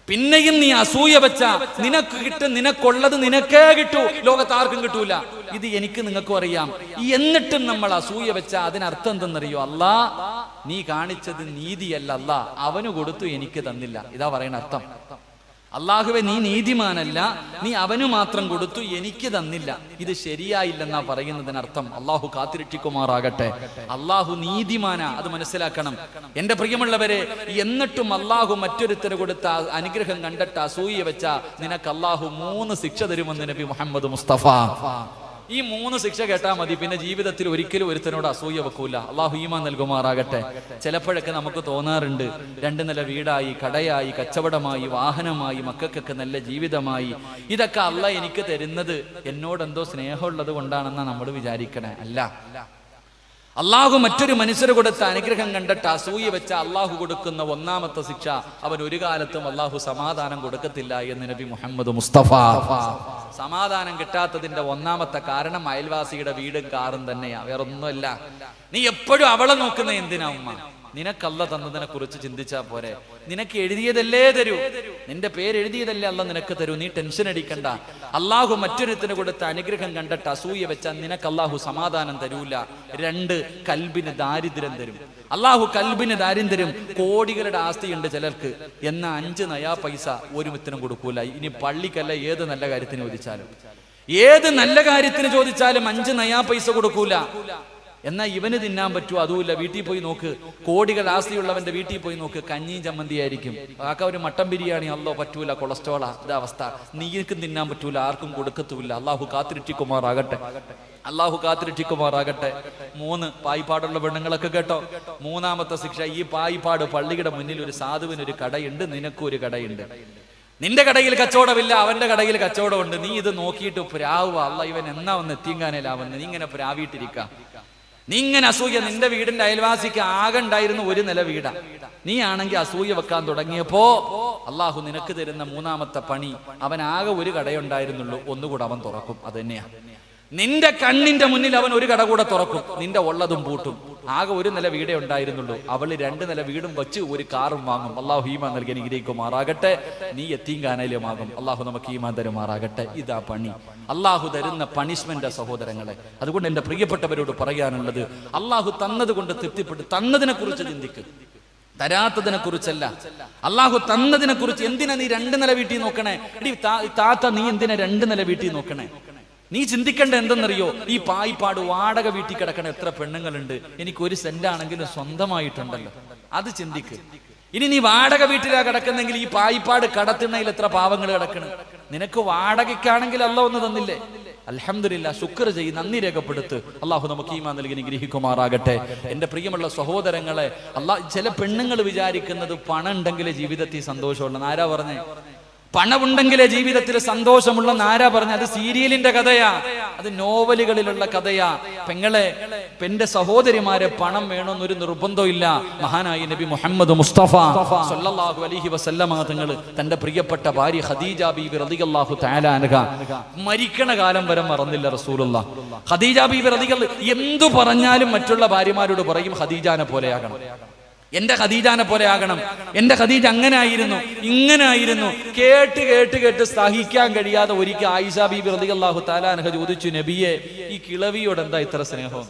പിന്നെയും നീ അസൂയ വെച്ച നിനക്കുള്ളത് നിനക്കേ കിട്ടൂ, ലോകത്ത് ആർക്കും കിട്ടൂല. ഇത് എനിക്ക് നിങ്ങൾക്കും അറിയാം. എന്നിട്ടും നമ്മൾ അസൂയ വെച്ച അതിനർത്ഥം എന്തെന്നറിയോ? അല്ലാ, നീ കാണിച്ചത് നീതിയല്ല, അല്ലാ അവന് കൊടുത്തു എനിക്ക് തന്നില്ല. ഇതാ പറയണ അർത്ഥം. അള്ളാഹുവെ, നീ നീതിമാനല്ല, നീ അവന് മാത്രം കൊടുത്തു എനിക്ക് തന്നില്ല. ഇത് ശരിയായില്ലെന്നാ പറയുന്നതിനർത്ഥം. അള്ളാഹു കാത്തിരക്ഷിക്കുമാറാകട്ടെ. അള്ളാഹു നീതിമാനാ, അത് മനസ്സിലാക്കണം എന്റെ പ്രിയമുള്ളവരെ. എന്നിട്ടും അള്ളാഹു മറ്റൊരുത്തര് കൊടുത്ത അനുഗ്രഹം കണ്ടിട്ട് അസൂയ വെച്ച നിനക്ക് അള്ളാഹു 3 ശിക്ഷ തരുമെന്ന് നബി മുഹമ്മദ് മുസ്തഫ. ഈ 3 ശിക്ഷ കേട്ടാൽ മതി. പിന്നെ ജീവിതത്തിൽ ഒരിക്കലും ഒരുത്തനോട് അസൂയ വെക്കൂല. അള്ളാഹു ഈമാൻ നൽകുമാറാകട്ടെ. ചിലപ്പോഴൊക്കെ നമുക്ക് തോന്നാറുണ്ട്, 2 നില വീടായി, കടയായി, കച്ചവടമായി, വാഹനമായി, മക്കൾക്കൊക്കെ നല്ല ജീവിതമായി, ഇതൊക്കെ അള്ളാഹ് എനിക്ക് തരുന്നത് എന്നോടെന്തോ സ്നേഹമുള്ളത് കൊണ്ടാണെന്നാണ് നമ്മൾ വിചാരിക്കണേ. അല്ല, അള്ളാഹു മറ്റൊരു മനുഷ്യർ കൊടുത്ത അനുഗ്രഹം കണ്ടിട്ട് അസൂയ വെച്ച അള്ളാഹു കൊടുക്കുന്ന 1ാമത്തെ ശിക്ഷ, അവൻ ഒരു കാലത്തും അള്ളാഹു സമാധാനം കൊടുക്കത്തില്ല എന്ന് നബി മുഹമ്മദ് മുസ്തഫ. സമാധാനം കിട്ടാത്തതിന്റെ 1ാമത്തെ കാരണം അയൽവാസിയുടെ വീടും കാറും തന്നെയാ, വേറൊന്നുമല്ല. നീ എപ്പോഴും അവളെ നോക്കുന്ന എന്തിനാ ഉമ്മ? നിനക്കല്ല തന്നതിനെ കുറിച്ച് ചിന്തിച്ചാ പോരെ? നിനക്ക് എഴുതിയതല്ലേ തരൂ, നിന്റെ പേരെഴുതിയതല്ലേ അല്ല നിനക്ക് തരൂ. നീ ടെൻഷൻ അടിക്കണ്ട. അള്ളാഹു മറ്റൊരുത്തിന് കൊടുത്ത അനുഗ്രഹം കണ്ടിട്ട് അസൂയ വെച്ചാൽ നിനക്ക് അള്ളാഹു സമാധാനം തരൂല. 2, കൽബിന് ദാരിദ്ര്യം തരും. അള്ളാഹു കൽബിന് ദാരിദ്ര്യം. കോടികളുടെ ആസ്തിയുണ്ട് ചിലർക്ക്, എന്നാ 5 നയാ പൈസ ഒരു മിത്തിനും കൊടുക്കൂല. ഇനി പള്ളിക്കല്ല, ഏത് നല്ല കാര്യത്തിന് ചോദിച്ചാലും 5 നയാ പൈസ കൊടുക്കൂല. എന്നാ ഇവന് തിന്നാൻ പറ്റുമോ? അതുമില്ല. വീട്ടിൽ പോയി നോക്ക്, കോടികൾ ആസ്തിയുള്ളവന്റെ വീട്ടിൽ പോയി നോക്ക്, കഞ്ഞിയും ചമ്മന്തിയായിരിക്കും. ആക്ക ഒരു മട്ടൻ ബിരിയാണി, അല്ലോ പറ്റൂല, കൊളസ്ട്രോളാ. ഇതവസ്ഥ. നീക്കും തിന്നാൻ പറ്റൂല, ആർക്കും കൊടുക്കത്തുമില്ല. അള്ളാഹു കാത്തിരക്ഷിക്കുമാറാകട്ടെ. 3, പായിപ്പാടുള്ള പെണ്ണുങ്ങളൊക്കെ കേട്ടോ, 3ാമത്തെ ശിക്ഷ. ഈ പായിപ്പാട് പള്ളിയുടെ മുന്നിൽ ഒരു സാധുവിനൊരു കടയുണ്ട്, നിനക്കും ഒരു കടയുണ്ട്. നിന്റെ കടയിൽ കച്ചവടമില്ല, അവന്റെ കടയിൽ കച്ചവടമുണ്ട്. നീ ഇത് നോക്കിയിട്ട് പ്രാവുക, അല്ല ഇവൻ എന്നാ വന്ന് എത്തിങ്കാനേലാവന്ന് നീ ഇങ്ങനെ പ്രാവിയിട്ടിരിക്കാം. നീ ഇങ്ങനെ അസൂയ. നിന്റെ വീടിന്റെ അയൽവാസിക്ക് ആകെ ഉണ്ടായിരുന്ന 1 നില വീടാ. നീ ആണെങ്കിൽ അസൂയ വെക്കാൻ തുടങ്ങിയപ്പോ അള്ളാഹു നിനക്ക് തരുന്ന 3ാമത്തെ പണി, അവൻ ആകെ 1 കടയുണ്ടായിരുന്നുള്ളൂ, ഒന്നുകൂടെ അവൻ തുറക്കും. അത് തന്നെയാ. നിന്റെ കണ്ണിന്റെ മുന്നിൽ അവൻ 1 കട കൂടെ തുറക്കും, നിന്റെ ഉള്ളതും പൂട്ടും. ആകെ 1 നില വീടേ ഉണ്ടായിരുന്നുള്ളൂ, അവള് 2 നില വീടും വെച്ച് 1 കാറും വാങ്ങും. അള്ളാഹു ഈമാൻ നൽകി അനുഗ്രഹിക്കുമാറാകട്ടെ. നീ യത്തീംഖാനയിലുമാകും. അള്ളാഹു നമുക്ക് ഈമാൻ തരുമാറാകട്ടെ. ഇതാ പണി, അള്ളാഹു തരുന്ന പണിഷ്മെന്റ് സഹോദരങ്ങളെ. അതുകൊണ്ട് എന്റെ പ്രിയപ്പെട്ടവരോട് പറയാനുള്ളത്, അള്ളാഹു തന്നത് കൊണ്ട് തൃപ്തിപ്പെട്ട്, തന്നതിനെ കുറിച്ച് ചിന്തിക്കും, തരാത്തതിനെ കുറിച്ചല്ല. അള്ളാഹു തന്നതിനെ കുറിച്ച്. എന്തിനാ നീ 2 നില വീട്ടിൽ നോക്കണേ? താത്ത, നീ എന്തിനാ 2 നില വീട്ടിൽ നോക്കണേ? നീ ചിന്തിക്കേണ്ട എന്തെന്നറിയോ? ഈ പായിപ്പാട് വാടക വീട്ടിൽ കിടക്കണ എത്ര പെണ്ണുങ്ങളുണ്ട്. എനിക്ക് 1 സെന്റാണെങ്കിലും സ്വന്തമായിട്ടുണ്ടല്ലോ, അത് ചിന്തിക്ക്. ഇനി നീ വാടക വീട്ടിലാ കിടക്കുന്നെങ്കിൽ ഈ പായിപ്പാട് കടത്തിണ്ണയിൽ എത്ര പാവങ്ങൾ കിടക്കണം. നിനക്ക് വാടകയ്ക്കാണെങ്കിൽ അല്ലാഹു ഒന്ന് തന്നില്ലേ? അൽഹംദുലില്ലാ, ശുക്ർ ചെയ്യ്, നന്ദി രേഖപ്പെടുത്ത്. അള്ളാഹു നമുക്ക് ഈമാൻ നൽകി അനുഗ്രഹിക്കുമാറാകട്ടെ. എന്റെ പ്രിയമുള്ള സഹോദരങ്ങളെ, ചില പെണ്ണുങ്ങൾ വിചാരിക്കുന്നത് പണം ഉണ്ടെങ്കിലേ ജീവിതത്തിൽ സന്തോഷമുള്ളൂ. ആരാ പറഞ്ഞേ? പണമുണ്ടെങ്കിലേ ജീവിതത്തിൽ സന്തോഷമുള്ള ആരാ പറഞ്ഞ? അത് സീരിയലിന്റെ കഥയാ, അത് നോവലുകളിലുള്ള കഥയാ. പെങ്ങളെ, എന്റെ സഹോദരിമാരെ, പണം വേണമെന്നൊരു നിർബന്ധമില്ല. മഹാനായ നബി മുഹമ്മദ് മുസ്തഫ സല്ലല്ലാഹു അലൈഹി വസല്ലമ തങ്ങൾ തന്റെ പ്രിയപ്പെട്ട ഭാര്യ ഖദീജ ബീബി റളിയല്ലാഹു തആല അൻഹ മരിക്കണ കാലം വരെ മറന്നില്ല റസൂലുള്ളാഹ്. ഖദീജ ബീബി റളിയല്ലാഹു എന്തു പറഞ്ഞാലും മറ്റുള്ള ഭാര്യമാരോട് പറയും ഖദീജാനെ പോലെയാകണം, എന്റെ ഖദീജാനെ പോലെ ആകണം, എന്റെ ഖദീജ അങ്ങനെ ആയിരുന്നു ഇങ്ങനെ ആയിരുന്നു. കേട്ട് കേട്ട് കേട്ട് സഹിക്കാൻ കഴിയാതെ ഒരിക്കൽ ആയിഷ ബീബി റളിയല്ലാഹു തആല അൻഹ ചോദിച്ചു, നബിയെ, ഈ കിളവിയോട് എന്താ ഇത്ര സ്നേഹം?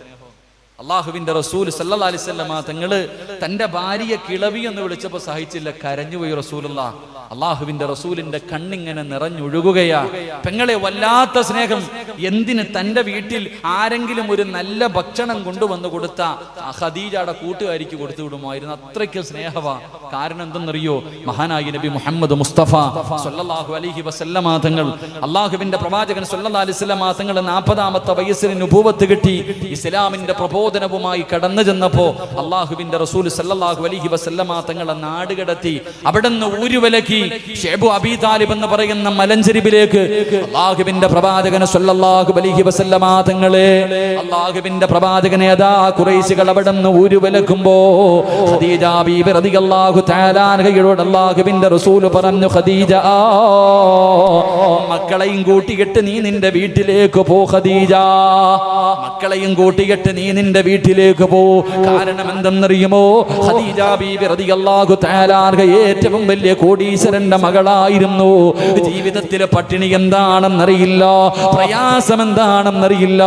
അള്ളാഹുവിന്റെ റസൂൽ സല്ലല്ലാഹു അലൈഹി വസല്ലമ തങ്ങള് തന്റെ ഭാര്യയെ കിളവി എന്ന് വിളിച്ചപ്പോ സഹിച്ചില്ല, കരഞ്ഞുപോയി റസൂലുള്ളാഹ്. അള്ളാഹുവിന്റെ റസൂലിന്റെ കണ്ണിങ്ങനെ നിറഞ്ഞൊഴുകുകയാ. പെങ്ങളെ, വല്ലാത്ത സ്നേഹം. എന്തിന്? തന്റെ വീട്ടിൽ ആരെങ്കിലും ഒരു നല്ല ഭക്ഷണം കൊണ്ടുവന്ന് കൊടുത്ത ഖദീജയുടെ കൂട്ടുകാരിക്ക് കൊടുത്തു വിടുമായിരുന്നു. അത്രയ്ക്ക് സ്നേഹവാ. കാരണം എന്തെന്നറിയോ? മഹാനായ നബി മുഹമ്മദ് മുസ്തഫ സല്ലല്ലാഹു അലൈഹി വസല്ലമ തങ്ങൾ, അള്ളാഹുവിന്റെ പ്രവാചകൻ സല്ലല്ലാഹു അലൈഹി വസല്ലമ തങ്ങൾ 40-ാമത്തെ വയസ്സിൽ നുബുവത്ത് കിട്ടി ഇസ്ലാമിന്റെ പ്രബോധനവുമായി കടന്നു ചെന്നപ്പോ അള്ളാഹുവിന്റെ റസൂൽ സല്ലല്ലാഹു അലൈഹി വസല്ലമ തങ്ങളെ നാട് കടത്തി. അവിടുന്ന് ഊരുവലക്കി ഷൈബു അബീ താലിബ് എന്ന് പറയുന്ന മലഞ്ചെരിവിലേക്ക് അല്ലാഹുവിന്റെ പ്രവാചകൻ സല്ലല്ലാഹു അലൈഹി വസല്ലമ തങ്ങളെ, അല്ലാഹുവിന്റെ പ്രവാചകനെ അതാ ഖുറൈശികൾ അവിടുന്ന് ഊരുവലക്കുമ്പോ ഖദീജ ബീബി റളിയല്ലാഹു തആല അൻഹയോട് അല്ലാഹുവിന്റെ റസൂൽ പറഞ്ഞു, ഖദീജ, മക്കളെയും കൂട്ടിയിട്ട് നീ നിന്റെ വീട്ടിലേക്ക് പോ. ഖദീജ, മക്കളെയും കൂട്ടിയിട്ട് നീ നിന്റെ വീട്ടിലേക്ക് പോ. കാരണം എന്തെന്നറിയുമോ? ഖദീജ ബീബി റളിയല്ലാഹു തആല അൻഹ ഏറ്റവും വലിയ കോടീശ്വരന്റെ മകളായിരുന്നു. ജീവിതത്തിലെ പട്ടിണി എന്താണെന്നറിയില്ല, പ്രയാസം എന്താണെന്നറിയില്ല,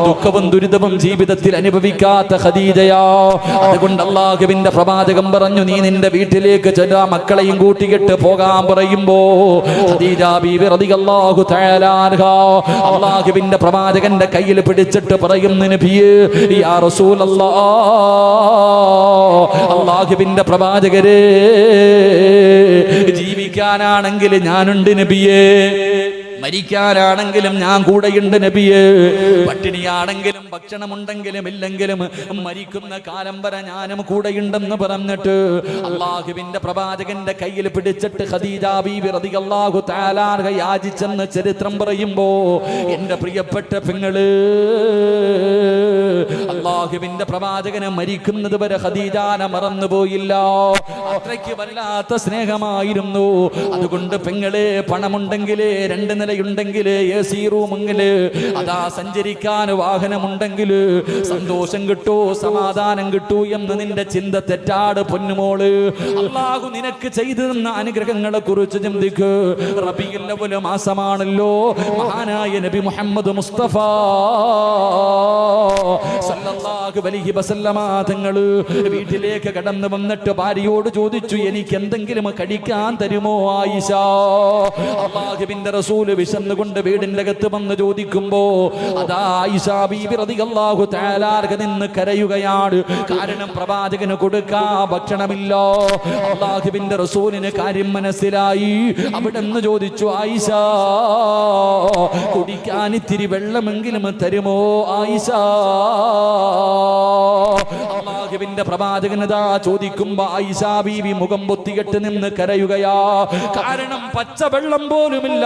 ദുഃഖവും ദുരിതവും ജീവിതത്തിൽ അനുഭവിക്കാത്ത ഖദീജയാ. അതുകൊണ്ട് അല്ലാഹുവിന്റെ പ്രവാചകൻ പറഞ്ഞു, നീ നിന്റെ വീട്ടിലേക്ക് ചെല്ലാ, മക്കളെയും കൂട്ടിയിട്ട് പോകാൻ പറയുമ്പോ ഖദീജ ബീബി റളിയല്ലാഹു തആല അൻഹ അല്ലാഹുവിന്റെ പ്രവാചകന്റെ കയ്യിൽ പിടിച്ചിട്ട് പറയുന്നു, നബിയേ, യാ റസൂലല്ലാഹ്, അല്ലാഹുവിന്റെ പ്രവാചകരെ, ജീവിക്കാനാണെങ്കിൽ ഞാനുണ്ട് നബിയേ, മരിക്കാനാണെങ്കിലും ഞാൻ കൂടെയുണ്ട് നബിയേ, പട്ടിണിയാണെങ്കിലും ഭക്ഷണമുണ്ടെങ്കിലും ഇല്ലെങ്കിലും മരിക്കുന്ന കാലം വരെ ഞാനും കൂടെയുണ്ടെന്ന് പറഞ്ഞിട്ട് അല്ലാഹുവിന്റെ പ്രവാചകന്റെ കയ്യിൽ പിടിച്ചിട്ട് ഖദീജ ബീബി റളിയല്ലാഹു തആല അൻഹ യാചിച്ചെന്ന് ചരിത്രം പറയുമ്പോ എന്റെ പ്രിയപ്പെട്ട പെങ്ങള്, അല്ലാഹുവിന്റെ പ്രവാചകനെ മരിക്കുന്നത് വരെ ഖദീജാനെ മറന്നുപോയില്ല. അത്രയ്ക്ക് വല്ലാത്ത സ്നേഹമായിരുന്നു. അതുകൊണ്ട് പെങ്ങളെ, പണമുണ്ടെങ്കിലേ, 2 നിലയുണ്ടെങ്കില്, AC റൂമെങ്കില്, അതാ സഞ്ചരിക്കാൻ വാഹനമുണ്ടെങ്കില് സന്തോഷം കിട്ടൂ, സമാധാനം കിട്ടൂ എന്ന് നിന്റെ ചിന്ത തെറ്റാട് പൊന്നുമോള്. അല്ലാഹു നിനക്ക് ചെയ്തു തന്ന അനുഗ്രഹങ്ങളെ കുറിച്ച് ചിന്തിക്ക്. റബീഉൽ അവ്വൽ മാസമാണല്ലോ. മഹാനായ നബി മുഹമ്മദ് മുസ്തഫ സല്ലല്ലാഹു അലൈഹി വസല്ലമ തങ്ങള് വീട്ടിലേക്ക് കടന്നു വന്നിട്ട് ഭാര്യയോട് ചോദിച്ചു, എനിക്ക് എന്തെങ്കിലും കഴിക്കാൻ തരുമോ ആയിഷ? അല്ലാഹുവിന്റെ റസൂൽ വിശന്നുകൊണ്ട് വീടിന്റെ അകത്ത് വന്ന് ചോദിക്കുമ്പോ അതാ ആയിഷ ബീബി റളിയല്ലാഹു തആല അൻഹ നിന്ന് കരയുകയാണ്. കാരണം പ്രവാചകന് കൊടുക്കാൻ ഭക്ഷണമില്ല. അല്ലാഹുവിന്റെ റസൂലിന് കാര്യം മനസ്സിലായി. അവിടെന്ന് ചോദിച്ചു, ആയിഷ, കുടിക്കാൻ ഇത്തിരി വെള്ളമെങ്കിലും തരുമോ ആയിഷ? അല്ലാഹുവിന്റെ പ്രവാചകനതാ ചോദിക്കുമ്പോ ആയിഷ ബീവി മുഖം പൊത്തികെട്ട് നിന്ന് കരയുകയാ. കാരണം പച്ചവെള്ളം പോലുമില്ല.